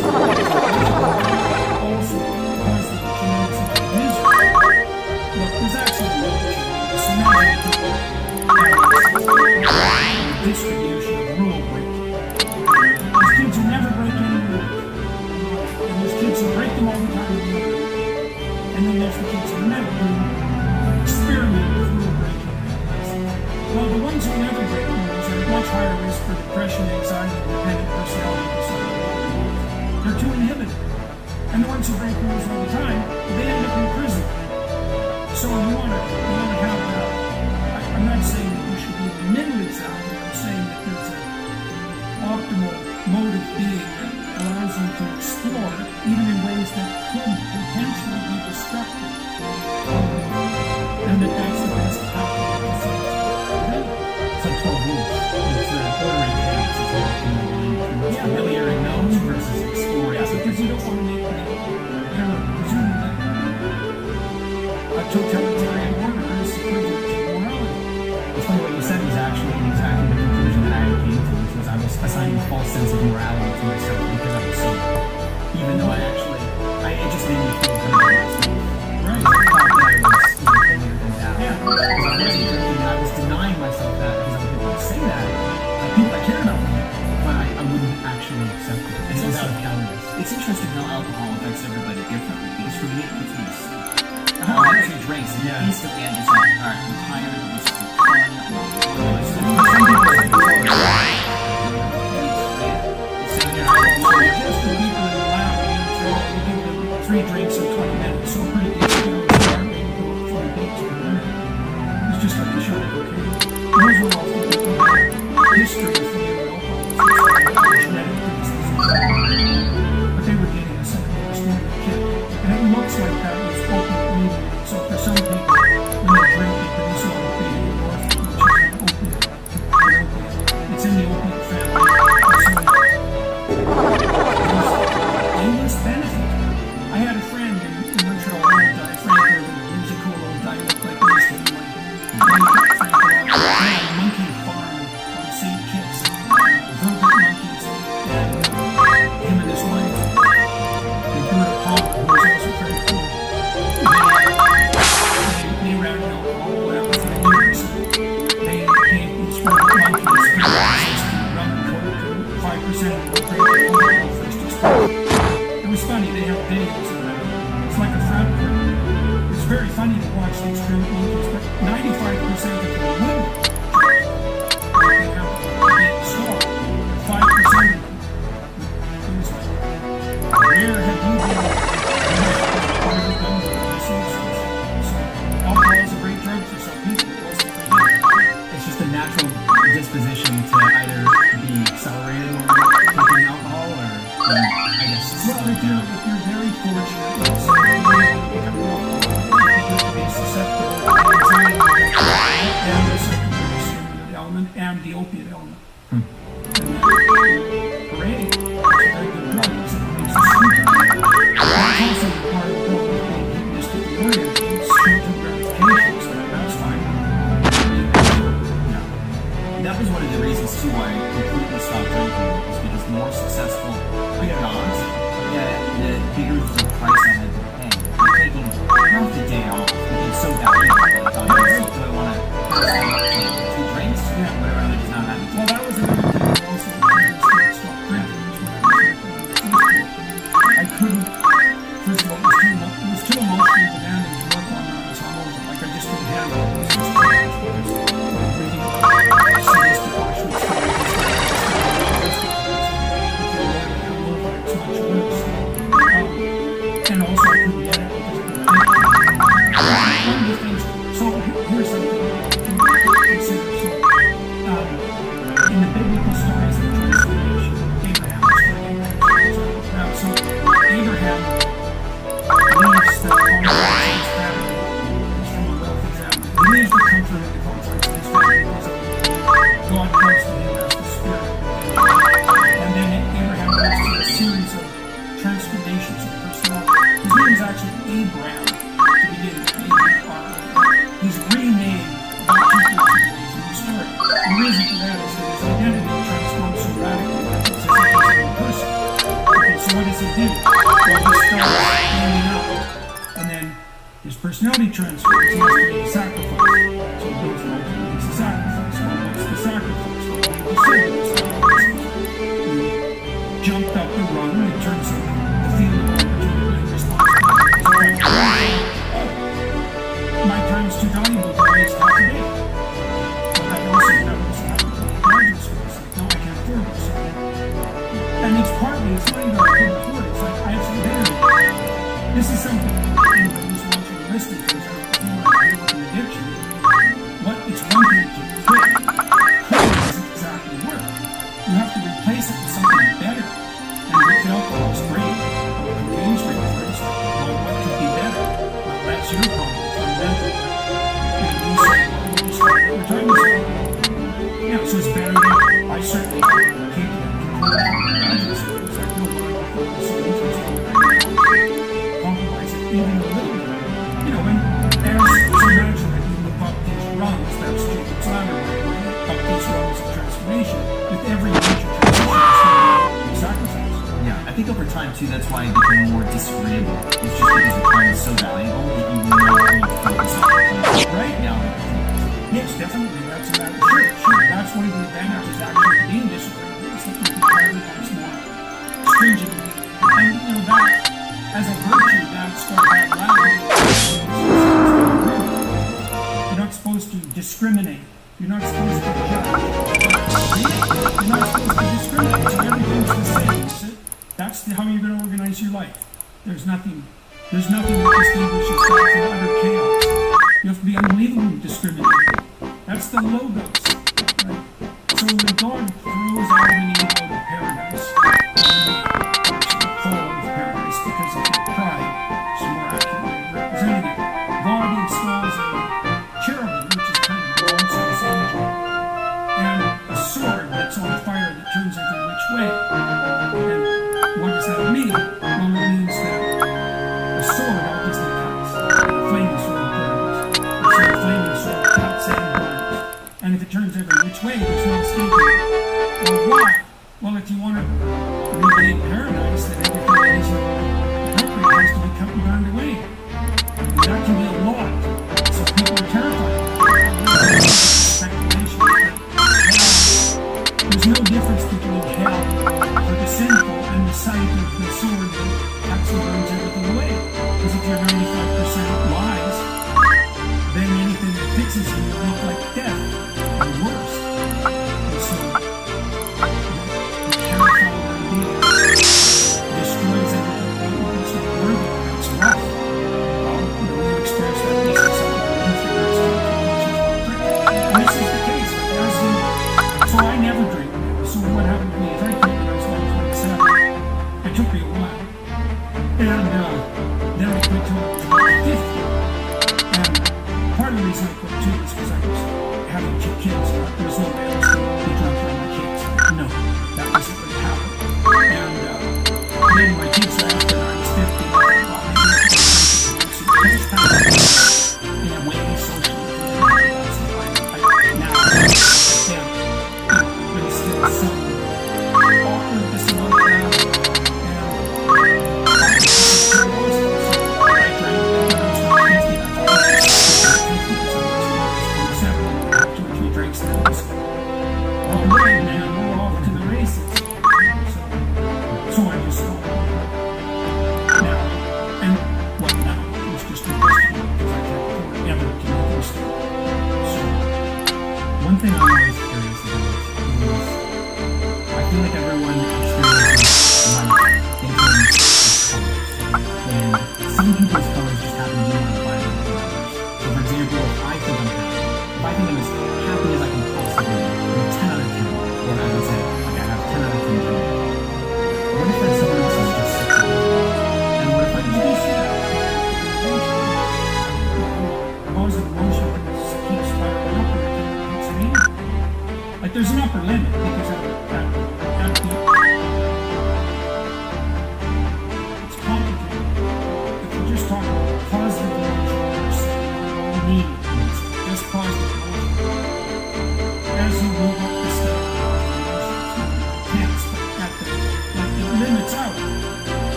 also caused them to commit some misery. Look, there's actually no choice. Imagine the distribution of rule breaking. These kids will never break any rules. And there's kids who break them all the time. And then there's the kids who never do experiment with rule breaking. Well, the ones who never break rules are at much higher risk for depression, anxiety, and dependent personality disorder. They're too inhibited. And the ones who break rules all the time, they end up in prison. So you want to have that. I'm not saying that you should be in the middle example. I'm saying that there's an optimal mode of being that allows you to explore even in ways that could potentially be destructive. And that's the best path to It's like 12 rules. It's ordering chaos. It's like familiar and known versus exploring. Yeah, because you don't want to make the error presuming that a totalitarian order is equivalent to morality. It's funny what you said was actually exactly the conclusion that I came to, which was I was assigning a false sense of morality to myself because I was sober. Even though it just made me feel good about myself. Right. I thought that I was holier than thou. Yeah. Because I wasn't drinking and I was denying myself that because I would say that. People that cared about me, but I wouldn't actually accept it. It's out of cowardice. It's interesting how alcohol affects everybody differently because for me, it's I'll have 2 drinks and instantly I'm just like, alright, I'm tired of this fun. Just the people in the lab, you give them 3 drinks in 20 minutes, so pretty decent, start maybe go 40 beats per minute. It's just like a shot of cocaine. Those were all people who had history of feeling alcohol, genetic predisposition. But they were getting a second standard kick. And it looks like that was opiate mediated. So for some people, when they drink, they produce a lot of beta endorphin, which is an opiate. It's in the opiate family. Endless benefit. I had a friend in Montreal, an old guy, Frank Irving. He was a cool old guy. He looked like he used to be like Frank Irving. They had a monkey farm on St. Kitts. Velvet monkeys. And him and his wife, Roberta Paul, who was also very cool. They ran an alcohol lab for years. They came these velvet monkeys, rum and coke, and 5% of the great first experience. It was funny, they have videos of that. It's like a frat party. It's very funny to watch these drunk monkeys, but 95% of them wouldn't drink. They have to be at the store. 5% of them. It was like, where have you been? What have you done with these substances? So, alcohol is a great drug for some people. It wasn't for you. It's just a natural disposition to either be accelerated when taking alcohol or I guess well, if you're very fortunate, let's say you become an alcoholic, you can be susceptible to anxiety and the secondary stimulant element and the opiate element. And then, hooray, it's a very good drug. the day off. It's so valuable. Like, oh, do I want to stay up for 2 drinks? Yeah. But I'd rather just not have it. Well, that was another thing that also stop drinking is when I was working on the Facebook. I couldn't, first of all, it was too emotionally demanding to work on that as hormones. Like, I just couldn't handle it. It was just too much because I'm reading sadistic Auschwitz stories it's much worse. And also I couldn't get it because of the one of the things, so here's something to consider. So, in the biblical stories of transformation, Abraham is now, so Abraham leaves the comfort of his family. He's from a wealthy family. He leaves the comfort and the comfort of his family because God comes to him as the Spirit. And then Abraham goes through a series of transformations of personality. His name is actually Abraham to begin with. He's renamed about 2 years in the story. The reason for that is that his identity transforms so radically that it's as if he's a new person. Okay, so what does he do? Well, he starts standing up, and then his personality transforms. He has to make a sacrifice. So he goes right to makes a sacrifice. Well, what's the sacrifice? Well, he said it was sacrifice. He jumped up the run, and it turns out the field of opportunity and responsibility. My time is too valuable to waste half a day. But that also happens to happen to graduate schools. Like, no, I can't afford this. And it's partly, it's not even I can't afford it. It's like I have some energy. This is something anybody who's watching or listening to, if you want to deal with an addiction, it's one thing to quit. Quitting doesn't exactly work. You have to replace it with something better. And with alcohol, it's great. Cocaine's great first. Well, what could be better? Well, that's your problem. Yeah, so it's better than I certainly can't graduate school. It's like, no, but I thought it was so interesting that I could compromise it even a little bit. You know, and so imagine that you look up these rungs, that's Jacob's ladder, up these rungs of transformation. With every major transformation, you sacrifice. Yeah, I think over time too, that's why it became more disagreeable. It's just because the time is so valuable that you know you focus on it. Right? Yeah. Yes, definitely. That's a matter. Sure. That's one of the advantages actually of being disagreeable. Is that you can prioritize more stringently. And you know that as a virtue, that's what that loud. You're not supposed to discriminate. You're not supposed to judge. You're not supposed to discriminate. So everything's the same. See? That's how you're going to organize your life. There's nothing that distinguishes that from utter chaos. You have to be unbelievably discriminating. That's the logos, right? So when God throws Adam and Eve out of paradise, fall out of paradise because of their pride, is a more accurate way of representing it. God installs a cherubim, which is kind of a long-sized angel, and a sword that's on fire that turns every which way. And what does that mean? Well, it means that the sword obviously cuts. The flaming sword burns. So the flaming sword cuts and burns. And if it turns every which way, there's no escaping it. Well, why? Well, if you want to recreate paradise, then everything that isn't appropriate has to be cut and burned away. And that can be a lot. So people are terrified. Speculation. There's no difference between hell for the sinful and the sight of the sword that cuts and burns everything away. Because if you're 95% lies, then anything that fixes you will look like death or worse. And so, the terrifying idea destroys everything that makes you worthy. It's rough. You experience that at least in some and this is the case. So I never drink. So what happened to me is I quit when I was like 27. It took me a while. And then I quit till I was 50. And part of the reason I quit too is because I was having 2 kids. There was no way I was going to be drunk around my kids. No, that wasn't going to happen. And then my kids left and I was 50. I thought, well, maybe I could drink some kids in a way socially. Now, but it's still some awkwardness about that. And I drank when I was 50.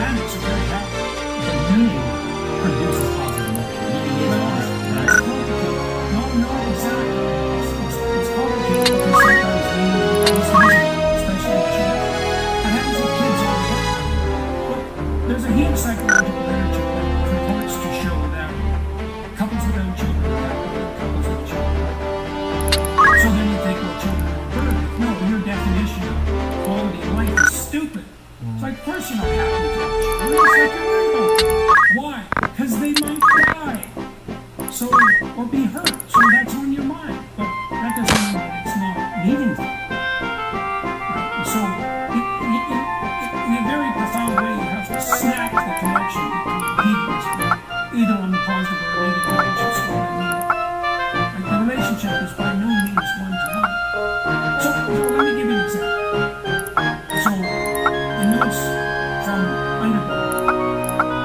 planets are very happy. But meaning produces positive emotion. Meaning is positive, right? It's complicated. No, exactly. It's complicated because sometimes meaning is easy, especially in children. It happens with kids all the time. Look, there's a huge psychological literature that purports to show that couples without children are happier than couples with children. So then you think, well, children are a burden. No, your definition of quality of life is stupid. It's like, of course you're not happy with your children. It's like you're worried about them. Why? Because they might die. So, or be hurt. So that's on your mind. But that doesn't mean that it's not meaningful. So, in a very profound way, you have to snap the connection between hedonism, either on the positive or negative dimension. So, like the relationship is by no means one to one. So, let me give you an example. So, in notes from Underground,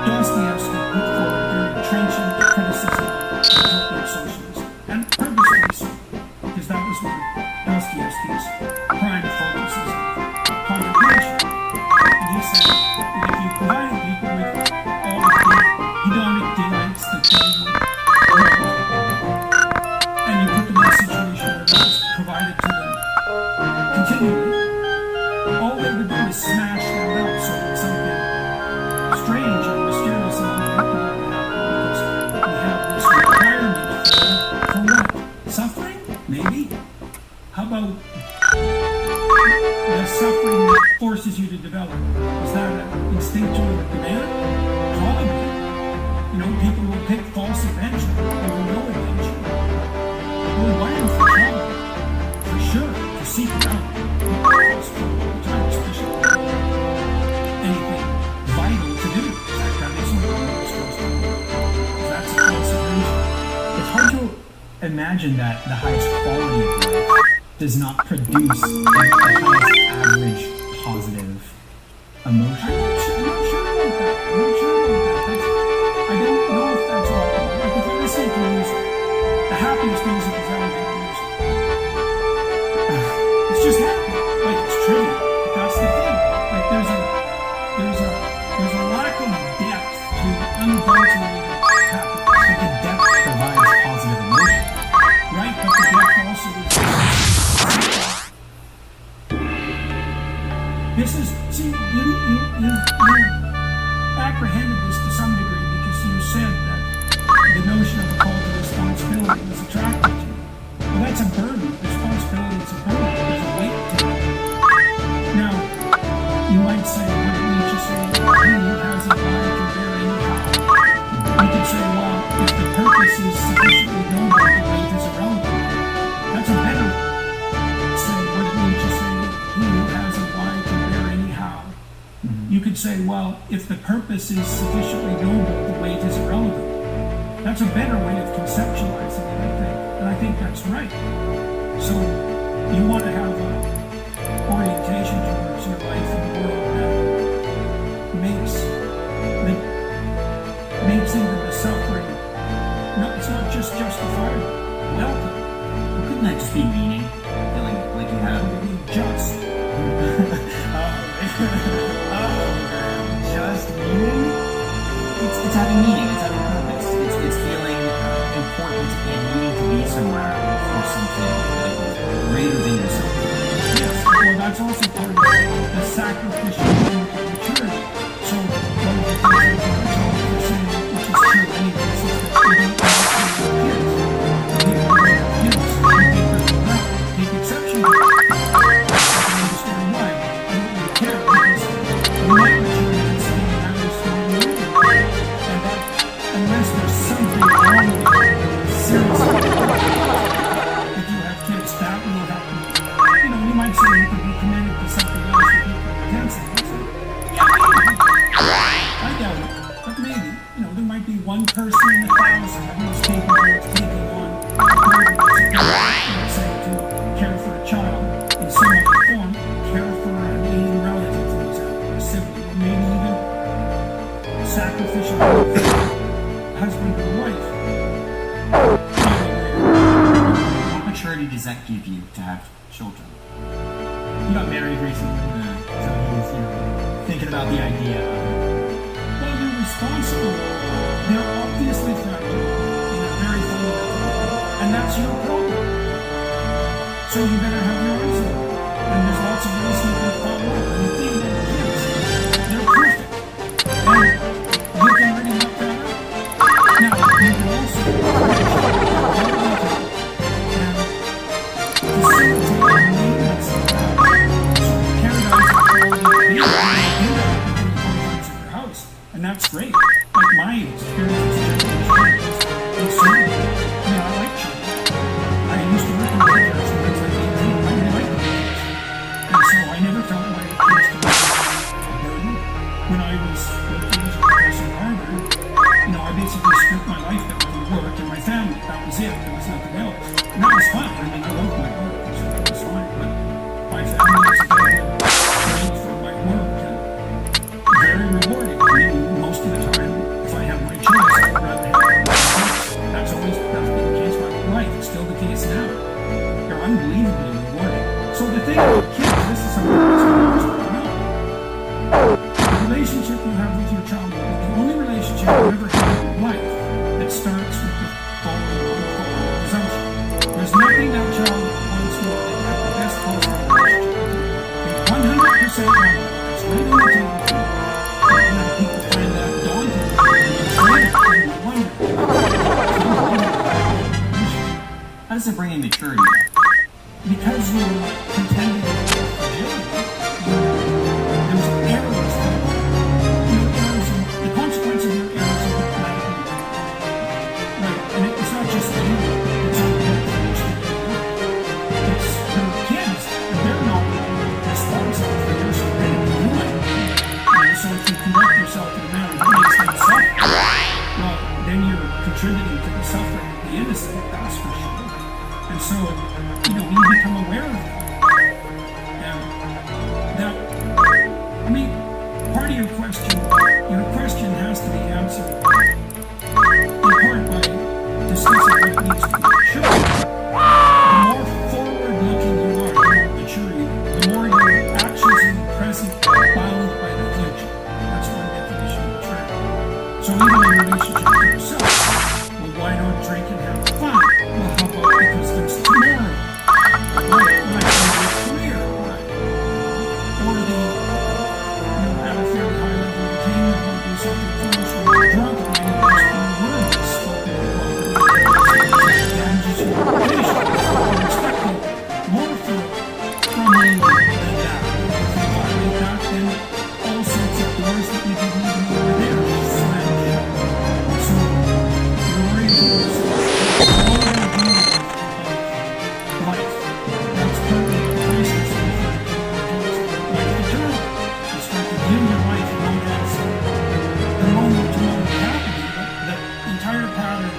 Dostoevsky put forward very trenchant criticism of utopian socialism, and purposely so, because that was one of Dostoevsky's prime focuses of contemplation. And he said that if you provide people with all of the hedonic delights that they would want, and you put them in a situation where that was provided to them continually, all they would do is smash that up so that something strange and mysterious and unpredictable would happen, because we have this requirement for what? Suffering? Maybe. How about the suffering that forces you to develop? Is that an instinctual demand? Probably. You know, people will pick false adventure over no adventure. We're wired for trouble, for sure, to seek it out. Especially anything vital to do. That makes no sense. That's a false adventure. It's hard to imagine that the highest quality of life does not produce the highest average positive emotion. I'm not sure about that. I don't know if that's all. Like if you're listening to music, the happiest music is elevator music. It's just happy. Like it's trivial. But that's the thing. Like there's a lack of depth to unadulterated happiness. But the depth provides positive emotion. Right, but the depth also is. This is, see, you apprehended this to some degree because you said that the notion of a call to responsibility was attractive to you. Well, that's a burden. Responsibility is a burden. There's a weight to it. Now, you might say, what did Nietzsche say? He who has a mind can bear anyhow. You could say, well, if the purpose is sufficiently noble, the weight is irrelevant. That's a better say. What did Nietzsche say? He who has a mind can bear anyhow. You could say, well, if the purpose is sufficiently noble, the weight is irrelevant. That's a better way of conceptualizing it, I think. And I think that's right. So you want to have an orientation towards your life and the world that makes even the suffering, no, it's not just justifiable. Welcome. Well, couldn't that just be meaning? Feeling like you have. It would be just. Just meaning? It's having meaning. It's having purpose. It's feeling important and needing to be somewhere for something that is greater than yourself. Yes, well, that's also part of the sacrificial element of maturity. So, one of the things that we're saying, which is true anyway, is that we don't actually have kids. People who have kids, we take them around, take exception to it. I can understand why. I don't really care because we might mature into saying that is the way we live. And that, unless there's something wrong with it, seriously, if you have kids, that will happen. You know, you might say you could be committed to something else that people can say. I doubt it, but maybe. You know, there might be one person in 1,000 who's capable of taking on a burden let's say, to care for a child in some other form, care for an aging relative, for example, a sibling, or maybe even sacrificial husband or wife. What maturity does that give you to have children? He got married recently, so he's, thinking about the idea of it. So you better have your eyes open. And there's lots of ways you can follow up. And the thing about kids, they're perfect. And you can really look that up. Now, you can also and that's great. Like my experience is certainly, I like children. I used to work in daycare since I was 18. I really liked the kids. And so I never felt my kids to be a burden. When I was working as a professor at Harvard, I basically stripped my life down to work and my family. That was it. There was nothing else. And that was fine. I mean, I loved my work, so that was fine. But my family was great for my work and very rewarding. I mean, most of the time, if I have my choice, I would rather have my kids. That's been the case my whole life. It's still the case now. They're unbelievably rewarding. So the thing about kids, this is something that's important to know. The relationship you have with your child will be the only relationship you ever have in life that starts with the following presumption. There's nothing that child wants more than to have the best possible relationship with you. You're 100% wrong. That's right on the table. People find that daunting. How does it bring in maturity? Because you're contending with fragility, there's errors. The consequence of your errors are automatically right. And it's not just you, it's on the information. It's your kids, and they're not responsible for your stupidity. You might be. So if you conduct yourself in a manner that makes them suffer, well, then you're contributing to the suffering of the innocent, that's for sure. And so, you become aware of that. And that, part of your question has to be answered in part by discussing what needs to be mature. The more forward-looking you are, the more mature you are. The more your actions in the present are bound by the future. That's one definition of maturity. So even in relationship to yourself, well, why not drink and have fun? Well, how about because there's tomorrow? Right, or your career, or the, at a fairly high level of attainment, or do something foolish when you're drunk, and then you just be words spoken that damages your reputation. You're expecting more from you than that. If you violate that, then all sorts of doors that you didn't even know were there just slam shut. So you're worried about yourself. Life. That's partly the crisis of life eternal. It's like to view your life not as the moment-to-moment happening, but the entire pattern,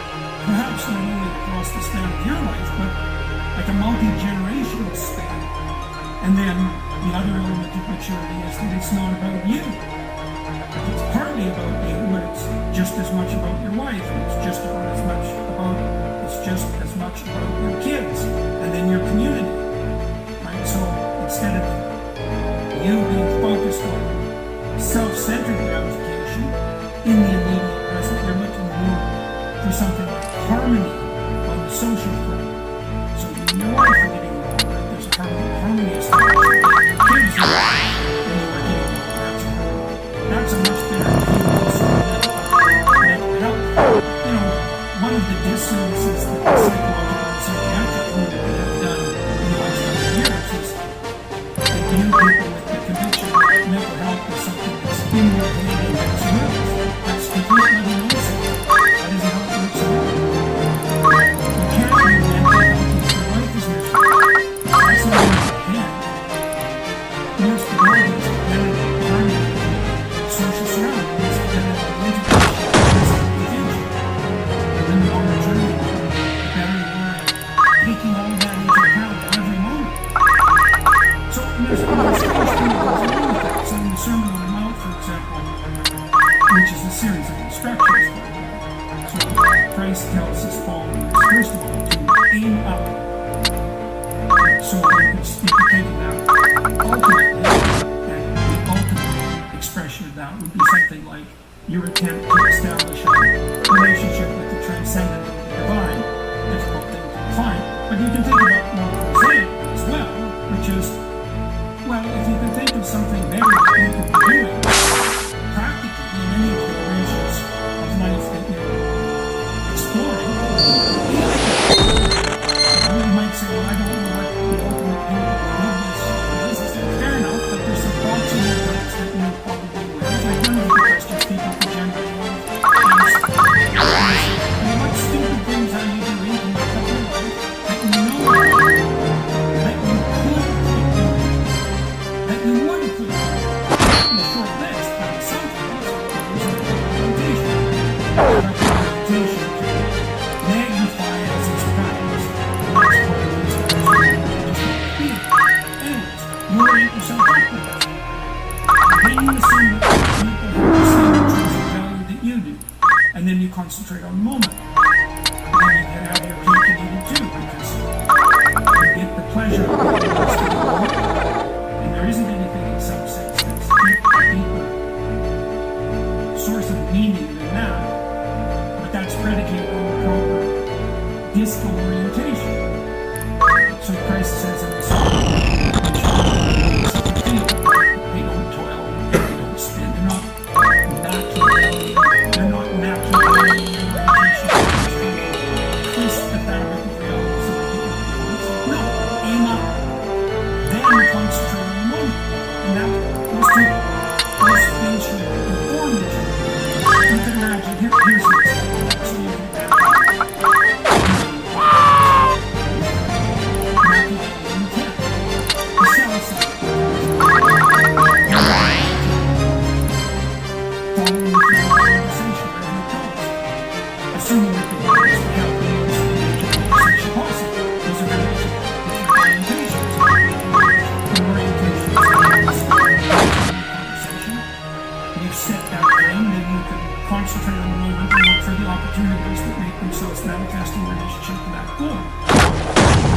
perhaps not only across the span of your life, but like a multi-generational span. And then the other element of maturity is that it's not about you. Like it's partly about you, but it's just as much about your wife, and it's just as much about your kids, and then your community. Right? So instead of you being focused on self-centered gratification in the immediate present, you're looking more for something like harmony on the social front. So you and your wife are getting along, right? There's a harmony established. Kids are and you are getting along. That's a much better view also of mental health. One of the disservices that the psychological and psychiatric community have done in the last couple of years is they view people with the conviction that mental health is something that's in your head and that's yours. That's completely nonsense. That isn't how it works at all. You can't be mentally healthy if your life is miserable. That's not in your head. Your stability is dependent on harmony, social surroundings is dependent on integration. The more mature you are, the better you are at taking all that into account at every moment. So there's a strange thing that goes along with that. So in the Sermon on the Mount, for example, which is a series of instructions, so Christ tells his followers, first of all, to aim up. So you can think of that ultimately, and the ultimate expression of that would be something like your attempt to establish a relationship with the transcendent or the divine. Difficult thing to define, but you can think about more prosaic maintain the same people have the same intrinsic value that you do. And then you concentrate on the moment. And then you can have your cake and eat it too, because you get the pleasure of the moment. And there isn't anything in some sense that's deeper source of meaning than that. But that's predicated on the proper disorientation. So Christ says in the song, they don't toil, they don't spend, they're not maculating, twist the fabric of reality so they can no, aim up, then concentrate on the moment. And that those things should inform you. You can imagine, here's the example. So you can assuming that the world is the healthiest conversation possible. Those are different orientations. You set that frame, then you can concentrate on the moment and look for the opportunities that make themselves manifest in relationship to that goal.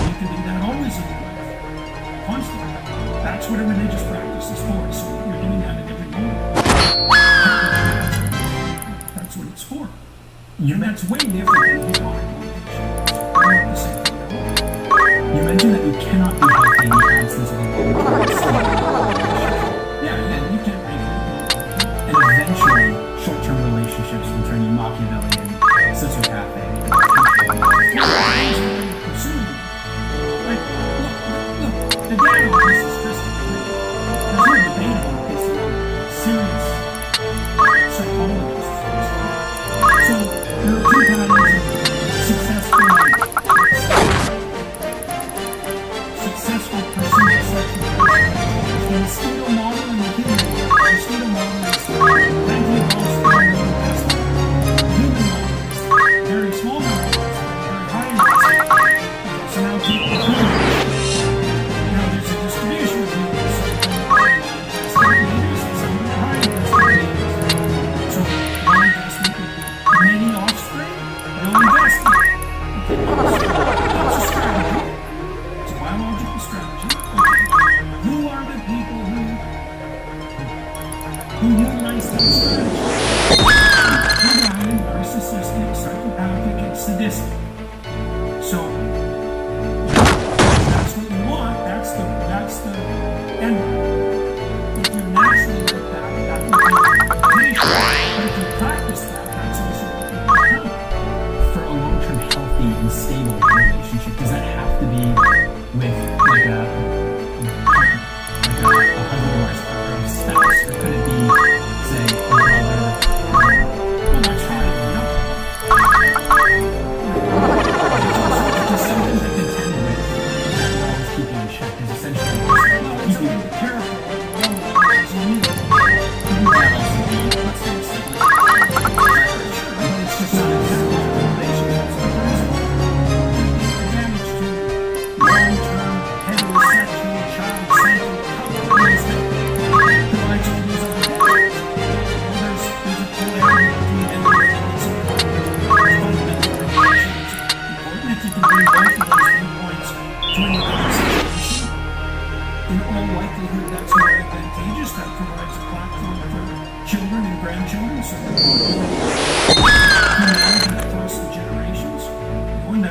You can do that always in your life. Constantly. That's what a religious practice is for. So you're doing that at every moment. That's what it's for. And that's way different than demonic meditation. Not the same thing at all. You mentioned that you cannot be healthy in the absence of a long-term stable relationship. Yeah, you can't make it. And eventually, short-term relationships will turn you Machiavellian, sociopathic, Like, look, the data on this is crystal clear. There's no debate about this among serious psychologists. So, there are two kinds of successful pursuit of sexual relationships. The mosquito model and the human model. The mosquito model is plenty of offspring and best. The human model is very small number of offspring, very high in best. So now take the human. Now there's a distribution of humans. Some are leaders and some are high investment. So one investment would be many offspring, no investment. That's a strategy. It's a biological strategy. Who are the people who utilize that strategy? Lying, narcissistic, psychopathic, and sadistic. So that's what you want. That's the end. If you're naturally like that would be meditation. But if you practice that, that's also what you become. for a long-term healthy and stable relationship, does that have to be with like a partner, like a husband or a spouse, or could it be, say, a brother? Well, that's fine. Just something to contend with that will always keep you in check is essentially keep you Careful. that also be, let's say, a sibling. It's just not exactly relationships. Advantage to long-term heterosexual child-centered couples that provides all these other benefits. Well, there's a polarity between them and it's fundamental relations. Important if you can bring both of those viewpoints to any other situation. In all likelihood, that's more advantageous. That provides a platform for children and grandchildren, so humanity across the generations. And the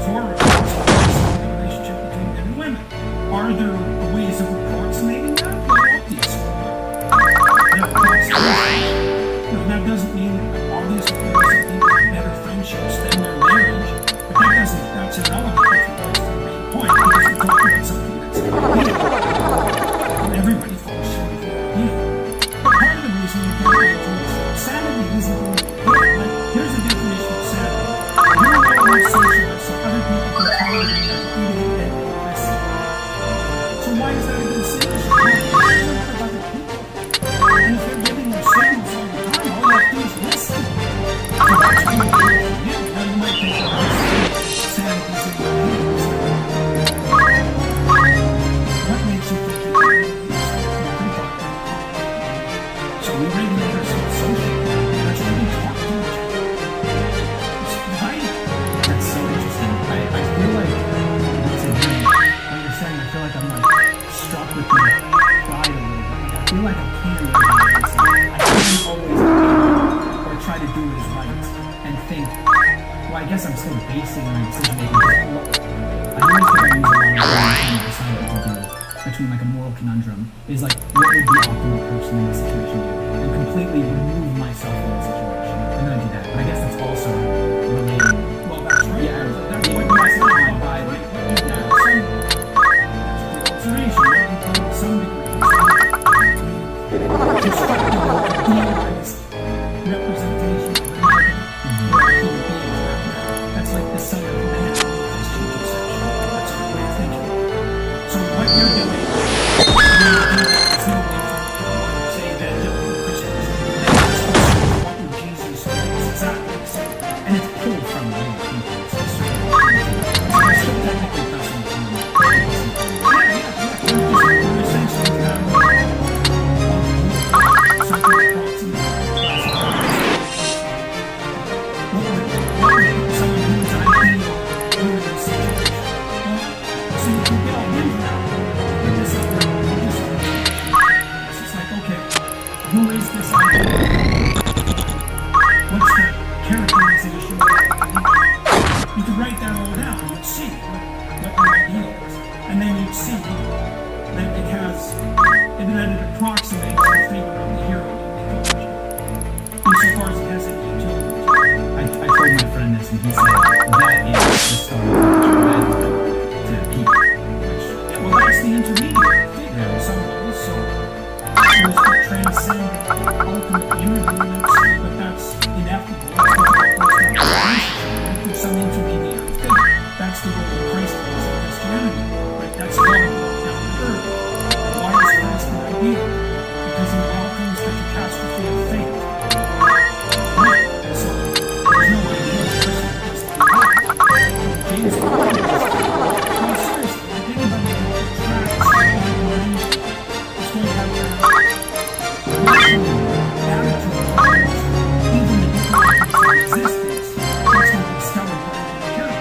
core of this is the relationship between men and women. Are there ways of approximating that? Well, obviously. There are approximations. No, that doesn't mean obviously there are some people with better friendships than their marriage, but that's irrelevant with regards to the main point, because we're talking about something that's ideal. And everybody falls short of the ideal. But part of the reason you can't get into is sanity isn't like, here's a definition of sanity. You're not more socialist, so other people can tolerate your eating and listen. So why is that a good situation? Well, it's for other people. And if they're giving you signals all the time, all you have to do is listen. So that's what you do. Now you might think, sanity is in your hands. What makes So we regulate ourselves socially. That's what we talk to each other. Right? That's so interesting. I feel like what's in here, what you're saying, I feel like I'm like struck with my pride a little bit. Like, I feel like I can live my life. I can't always or try to do what is right and think, well, I guess I'm still basing my decision making. I always think I use a lot of time to decide what to do between like a moral conundrum is like what would the optimal person in this situation do and completely remove myself from the situation. And then I do that. But I guess that's also relating. Well, that's right. Yeah, That's what what you you said said. by Right? yeah. Some observation, to some degree, constructive, idealized representation of reality, where human beings, that's like the son of man in Christian conception. That's a way of thinking. So what you're doing, is no way from say that Christians, and that's also what would Jesus do. It's exactly the same. And it's pulled from the way people. So it's technically doesn't who is this idea? What's the characterization? You could write that all down. You'd see what the idea is, and then you'd see that it approximates the figure of the hero in mythology, insofar as it has any utility. I told my friend this, and he said that is the story to people. Well, that's the intermediate figure in some ways. So there's the transcendent ultimate unity, but that's ineffable. There's some intermediate figure. That's the role of Christ in Christianity. Right? That's God down to earth. Why is Christ an ideal? Because he welcomes the catastrophe of fate. Right? So there's no ideal person in Christianity. James seriously, like anybody who tracks all the money is going to have attitude towards even the different existence. That's going to discover what they care.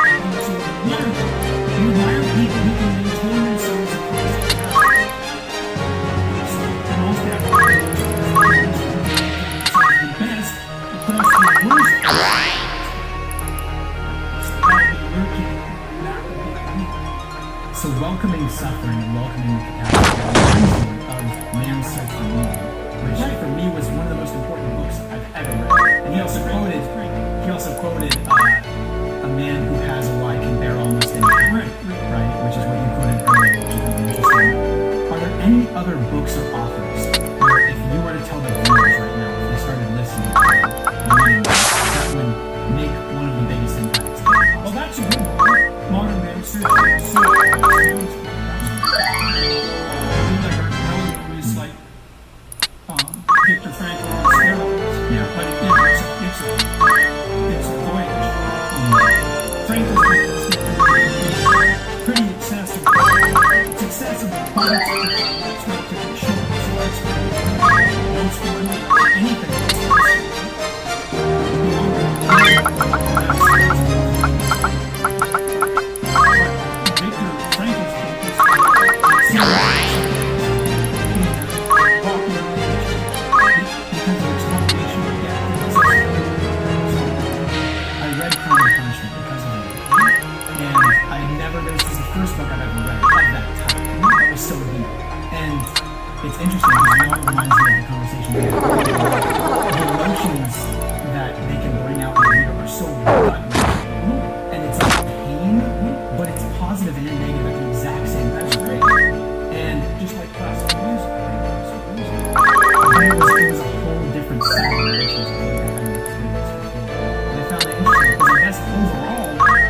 And so you admire people who can maintain themselves across the path. So the most admired the best across the worst. So welcoming suffering and welcoming the catastrophe reminds me of Man's Search for Meaning, which for me was one of the most important books I've ever read. And he also quoted a man who has a lie can bear almost anything, right? Which is what you quoted earlier, which is really interesting. Are there any other books or authors where if you were to tell the viewers right now, if they started listening to you, that would make one of the biggest impacts? Well, that's a good one. Modern man search for is like Viktor Frankl on steroids. Yeah. But it's a voyage. Frankl's book is pretty accessible. It's accessible, but it's relatively short. So that's notes for anything that's Viktor Frankl's book is I read Crime and Punishment because of it. And I never, this is the first book I've ever read of that type. That was so deep. And it's interesting because it all reminds me of the conversation we had earlier. The emotions that they can bring out in the reader are so gut-wrenching. And it's like pain, but it's positive and negative at the exact same time. And just like classical music. it was a whole different set of emotions I think I hadn't experienced before. And I found that interesting because I guess overall,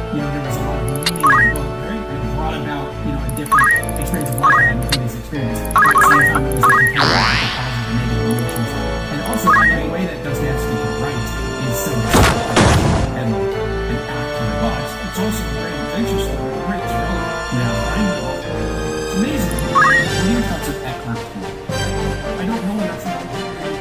there was a lot of meaning in the book, right? And it brought about, a different experience of life I had in previous experience. But at the same time, it was a comparison of the positive and negative emotions. And also, in a way that Dostoevsky can write is so descriptive and accurate. But it's also a great adventure story, a great thriller. It's amazing. What are your thoughts of Eckhart Tolle? I don't know enough about it.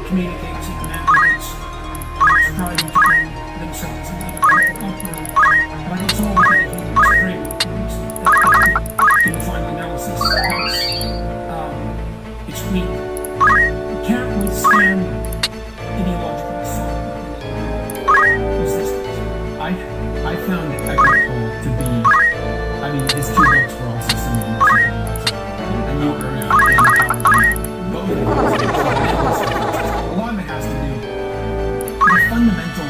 Communicates in a manner that's striving to bring themselves and other people upward. But it's all within a human's frame. In the final analysis, it's weak. It can't withstand ideological assault. Resistance. I found Eckhart Tolle to be, I mean, his two books were also some of the most important books. And you were in the power of both of those. A lot of it has to do with the fundamental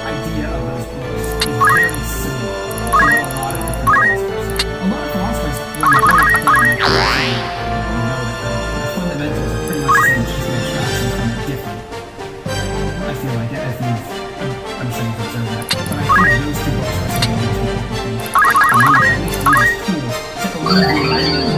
idea of those books is very similar to what a lot of different philosophers. A lot of philosophers, when you break it down, you know that the fundamentals are pretty much the same, just the abstractions from it different. I feel like it. I'm sure you've observed that. But I think those two books are some of the most important things. For me, at least these are tools to alleviate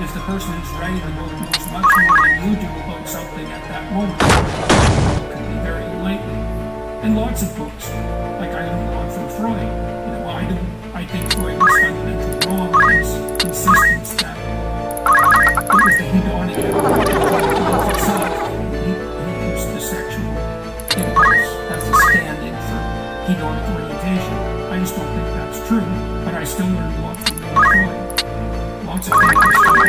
if the person who's writing the book knows much more than you do about something at that moment, it can be very enlightening. And lots of books, like I learned a lot from Freud. I think Freud was fundamentally wrong in his insistence that it was the hedonic life itself. He used the sexual impulse as a stand-in for hedonic orientation. I just don't think that's true, but I still learned a lot from Freud. Lots of things wrong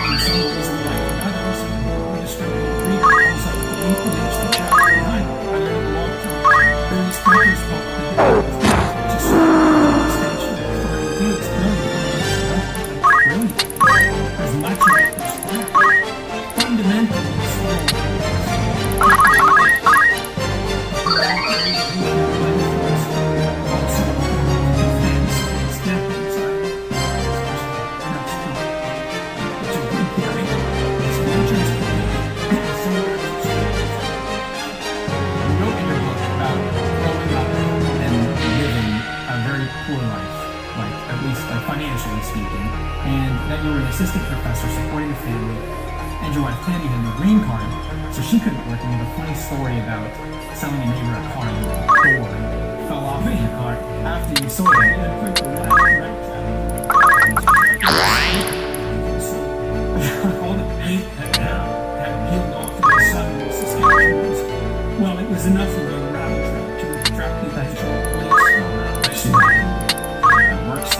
in some ways and right in others, and the discriminating reader comes up with the chapter behind it. I learned a lot from Ernest Becker's book, which is an extension of Freudian views. Brilliant. There's much of it that's correct. Fundamentally, it's financially speaking, and that you were an assistant professor supporting a family, and your wife Tammy had no green card, so she couldn't work. And you have a funny story about selling a neighbor a car and the door fell off in your car after you sold it. So all the paint had peeled off in the sun in Saskatchewan. Well, it was enough of a rattle trap to attract the attention of the police. That works.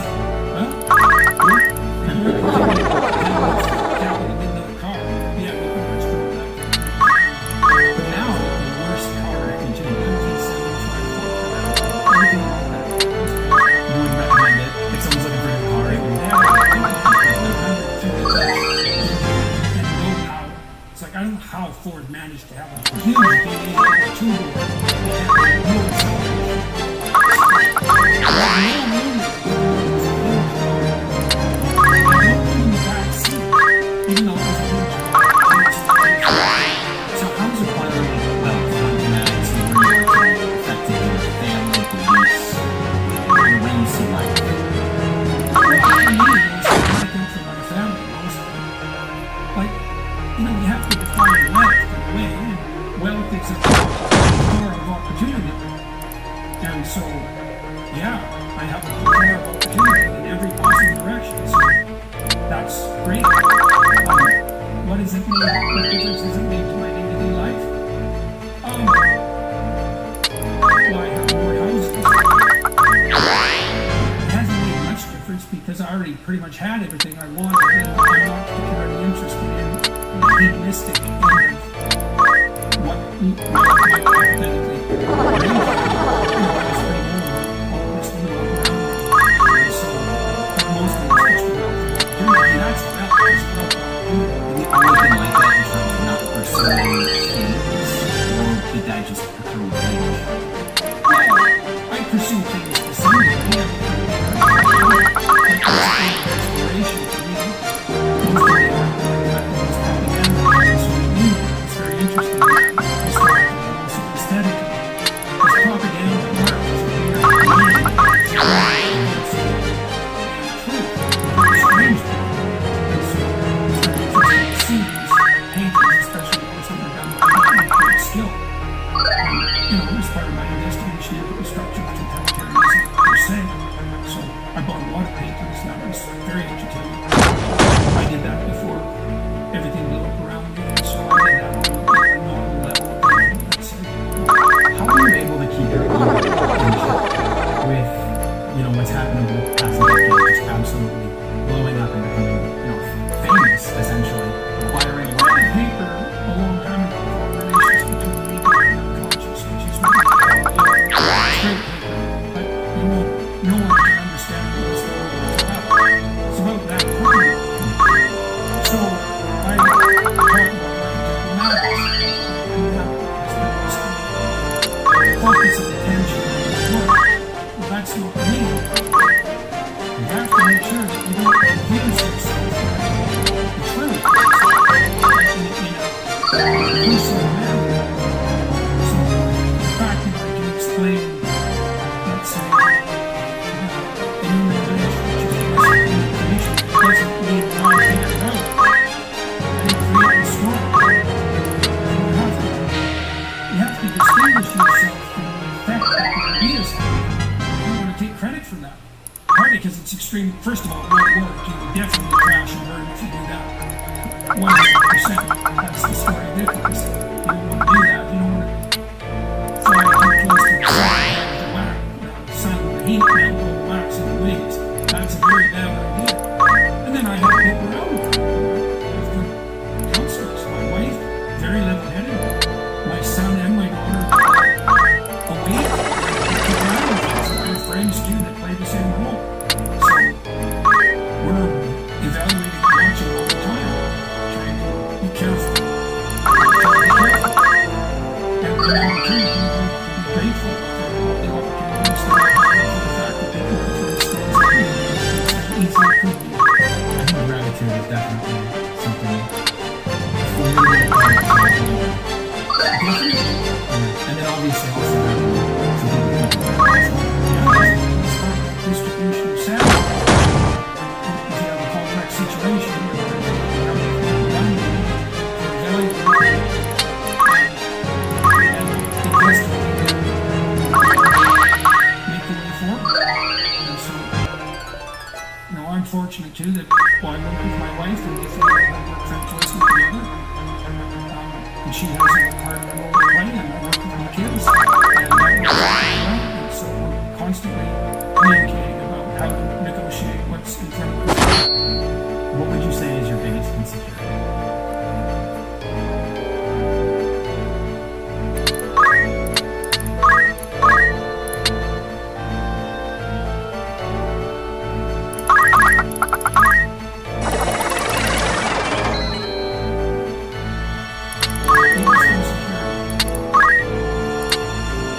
I don't know how Ford managed to have a huge V8 two-door. Wealth is a door of opportunity. And so, yeah, I have a door of opportunity in every possible direction. So that's great. What does it mean? What difference does it make to my day-to-day life? Well, I have more houses. It hasn't made much difference because I already pretty much had everything I wanted, and I'm not particularly interested in the hedonistic end of what might hypothetically I pursue First of all, it won't work. You will definitely crash and burn if you do that. 100%. That's the story of Nicholas. You don't want to do that. You don't want to fly too close to the sun, the heat melt all the wax in the wings. That's a very bad idea. And then I have people around me. I've got counselors. My wife, very level-headed. My son and my daughter awake. I have friends too that play the same role. Evaluating and watching all the time, trying to be careful. And number two, to be grateful for all the opportunities that I have, for the fact that they put me through things easy it could be. I think gratitude is definitely something for me. Definitely. And then obviously also something to think about. Distribution of salary. Situation I'm fortunate too that I work with my wife and we work very closely together. And she has a part of role to play, and I work with my kids, and that works out. And so we're constantly communicating about how to negotiate what's in front of us. What would you say is your biggest insecurity?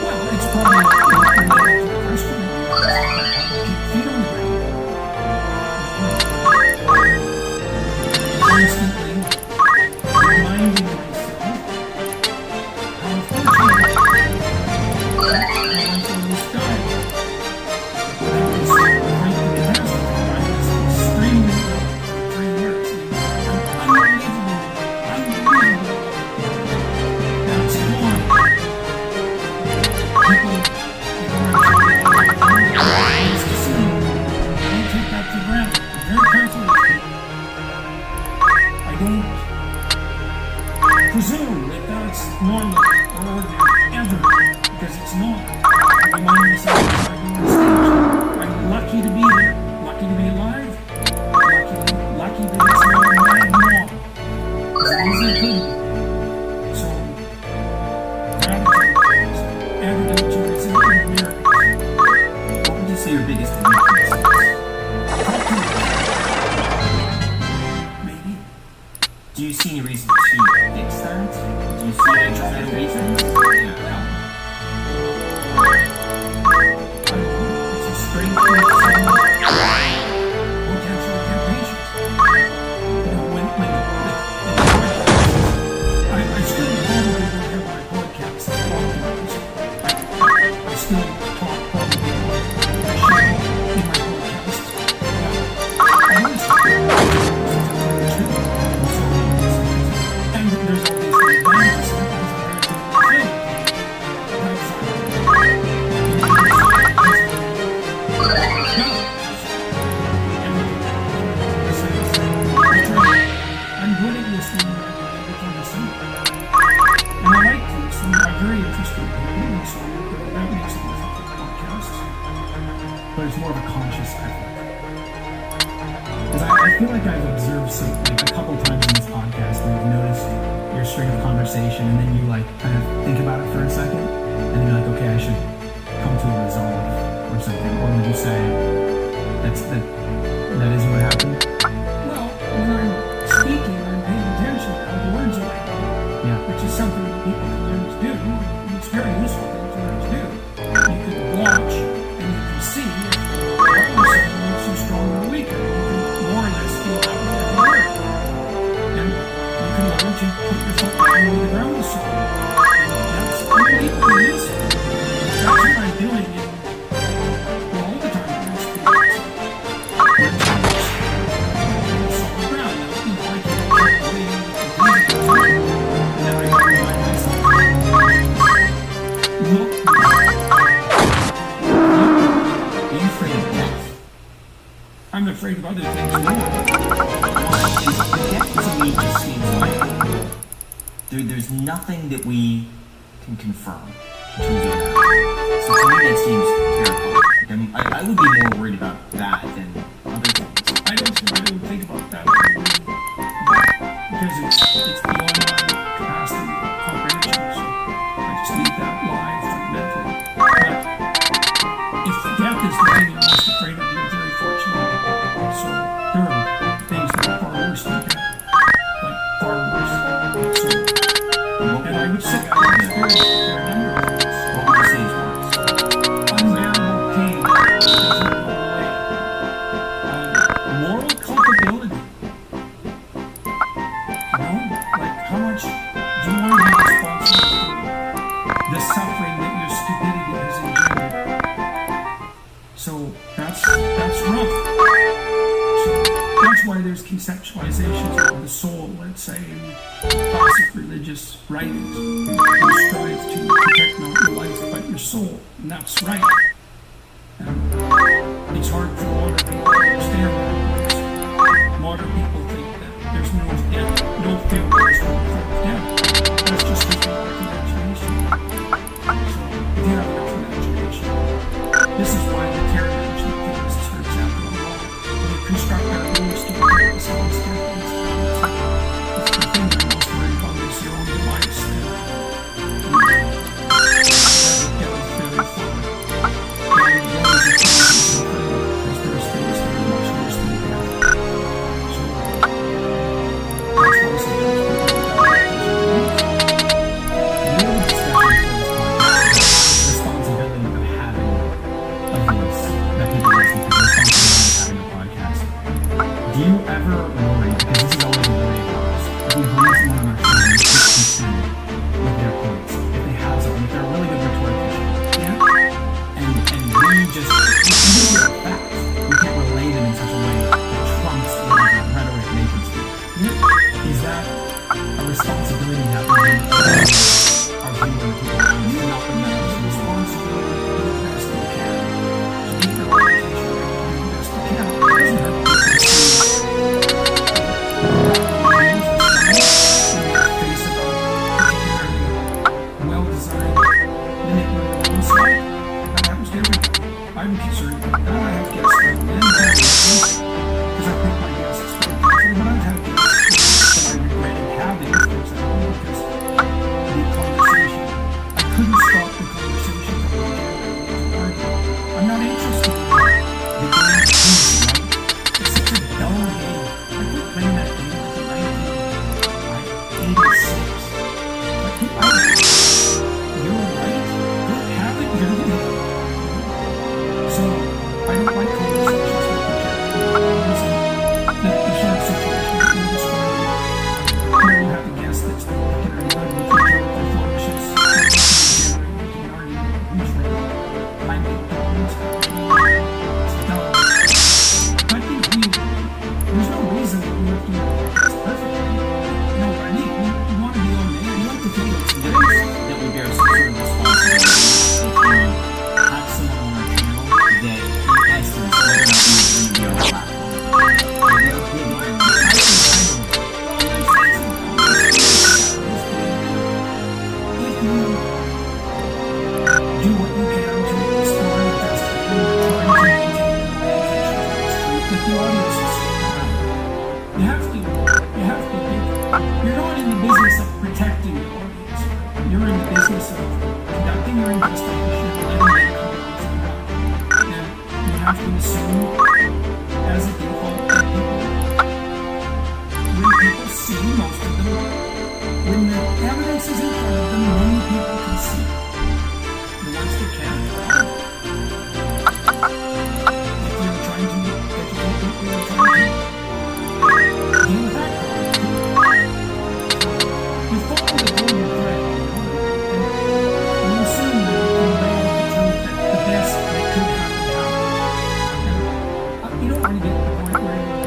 Well, it's probably related to the first one. Keep feet on the ground. Constantly reminding myself how fortunate I am to this guy. That was quite the catastrophe. I was extremely ill for 3 years. Unbelievable. That's gone. People nice to see you. Don't take that for granted. Very careful with people. I don't presume that that's normal or ordinary ever, because it's not. I remind myself as I go on stage, I'm lucky to be there, lucky to be alive, lucky that it's not my mom, as easy it could be. So, gratitude is evident to resilient miracles. What would you say your biggest weakness is? Maybe. Do you see any reason to fix that? Do you see any better reasons? Yeah. I don't know. It's just but it's more of a conscious effort. Because I feel like I've observed like a couple times in this podcast where I've noticed your string of conversation, and then you like kind of think about it for a second, and then you're like, okay, I should come to a resolve or something. Or would you say that is what happened? Well, when I'm speaking, I'm paying attention to how the words are made, Yeah. which is something that people can learn to do. It's very useful thing to learn to do. You can watch and you can see if what you're saying makes you stronger or weaker. You can more or less feel out with every word. And you can learn to put your foot down where the ground is solid. That's unbelievably useful. That's what I'm doing all the time when I'm speaking. I'm afraid of other things more. Death to me just seems like there's nothing that we can confirm in terms of that. So to me that seems terrifying. I mean, I would be more worried about that than other things. I don't think about that because it's beyond my capacity of comprehension. So I just leave that live for mentally. But if death is the thing you're most afraid of, you're very fortunate. So there are things that are far worse than death, like far worse. So, and I would say I've experienced a fair number of things. What would you say is worse? Unbearable pain doesn't go away. Moral culpability. You know, like how much do you want to be responsible for the suffering that your stupidity has engendered? So that's rough. So that's why there's conceptualizations of the soul, let's say, in classic religious writings. You strive to protect not your life but your soul, and that's right. It's hard for modern people to understand that. Modern people think that there's no death, no fear, there's no fear of death. That's just with our imagination. So if you have enough imagination, this is why the terror-imagination theorists, for example, are wrong. When you construct their own story, it's always death. It's the thing they're most worried about is your own device. Do you ever worry, because this is always a worry of ours, if we bring someone on our show and it's concerned with their points, if they have something, if they're a really good rhetorician, and we just, even though they're facts, we can't relay them in such a way that trumps whatever rhetoric they can speak. Is that a responsibility that we have our view of the people around us, not the members of Responsibility to do the best you can. To keep your reputation right, to do the best you can. Doesn't hurt. Well-designed, manipulative onslaught, that happens to everyone. I'm concerned about that. I have guests that end because I think my guests is very careful, but I've had guests that I regretted having, for example, because the conversation, I couldn't stop the conversation from arguing. I'm not interested in the game of peace, right? It's such a dull game. I quit playing that game like in 1986. You're right. Good habit. You're right. So I don't like conversations that the sort of situation that you're describing. You have a guest that's looking at you with rhetorical flourishes, generating an argument who's right. I make problems. It's dumb. But there's no reason that we have to do perfectly. You know what I mean? We want to be on the air. You have to take it seriously. That we bear some sort of responsibility if we have someone on our channel that in essence whether or not we agree with our platform. Do what you can to explore the best have to assume as a default that when people see most of them, when the evidence is in front of them, many people can see it. The ones that can't. If you're trying to educate people, you're trying to deal with that problem. You follow the golden thread, and you assume that you can lay out the truth that the best that could happen. And you don't want to get to the point where you're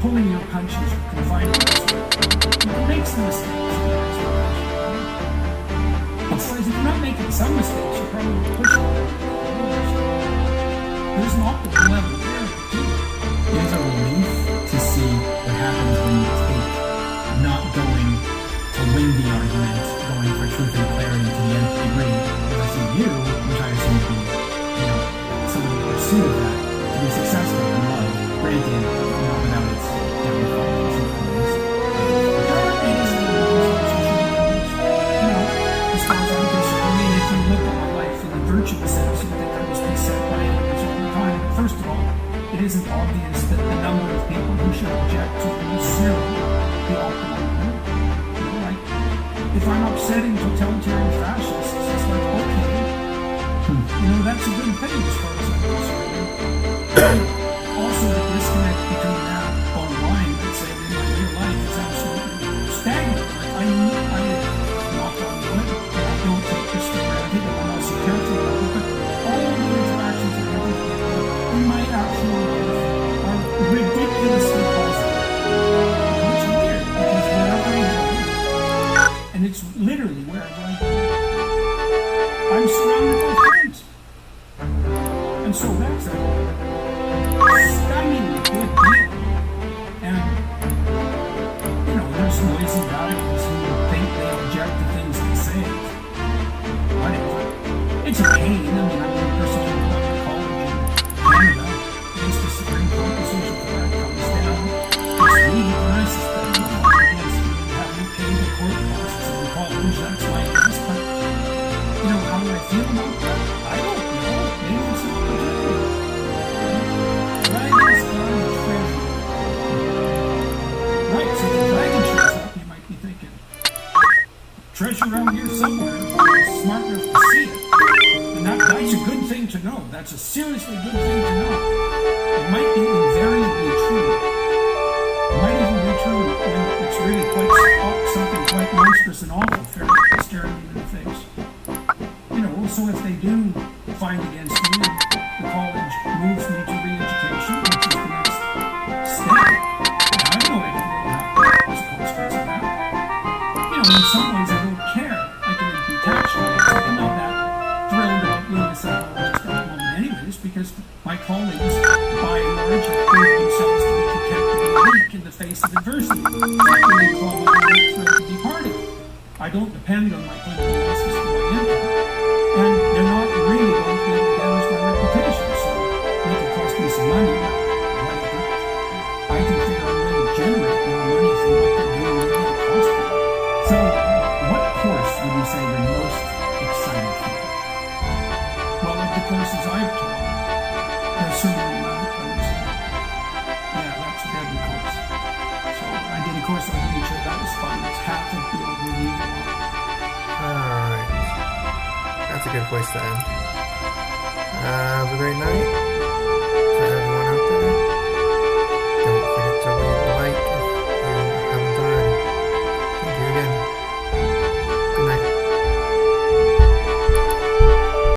pulling your punches or confining yourself. You can make some mistakes. Otherwise, if you're not making some mistakes, you're probably pushing it. There's an optimal level there, too. It is a relief to see what happens when you take not going to win the argument, going for truth and clarity to the nth degree. As I see you, which I assume to be, someone in pursuit of that, to be successful in love, granted, not without its downfall and shortcomings. As far as I'm concerned, I mean, if you look at my life in the virtuous sense, you think I must be set by enemies all the time. First of all, it isn't obvious that the number of people who should object to is zero, the optimal number. Like, if I'm upsetting totalitarian fascists, it's like, okay, that's a good thing as far as I'm concerned. Also, the disconnect between that online, let's say, in my real life is absolutely staggering. Like, I knock on wood, and I don't take this for granted, and I'm also careful about it, but all of the interactions that I have with people in my actual life are ridiculously positive. Which is weird, because wherever I go, and it's literally wherever I go, I'm surrounded by friends. And so that's a stunningly good deal. And, there's noisy radicals who think they object to things they say. Whatever. It's a pain. I mean, I'm a persecuted by my college in Canada. Against the Supreme Court decision for that comes down. It's me, and I suspect I'm against having to pay the court costs in college. That's my guess. But, how do I feel about that? I don't know. Maybe it's an opportunity. Dragons are a treasure. Right, so the dragon shows up, you might be thinking, treasure around here somewhere, I'm smart enough to see it. And that's a good thing to know. That's a seriously good thing to know. It might be invariably true. It might even be true when it's really something quite monstrous and awful staring you in the face. So if they do find against me, the college moves me to re-education, which is the next step. And I have no idea what will happen as a consequence of that. In some ways I don't care. I can be detached from it. I'm not that thrilled about being a psychologist at the moment anyways, because my colleagues, by and large, have proved themselves to be content to be weak in the face of adversity. When they call my own thrilled to be part of it. I don't depend on my clinical license for my income. And they're not really going to be able to damage my reputation, so they could cost me some money. Whatever. I can figure out a way to generate more money from what they're doing and what it costs me. So, what course would you say you're most excited for? Well, of the courses I've taught, there's certainly one I would say, yeah, that's a deadly course. So I did a course on nature, that was fun. It's half of the overview. Alright. That's a good place to end. Have a great night.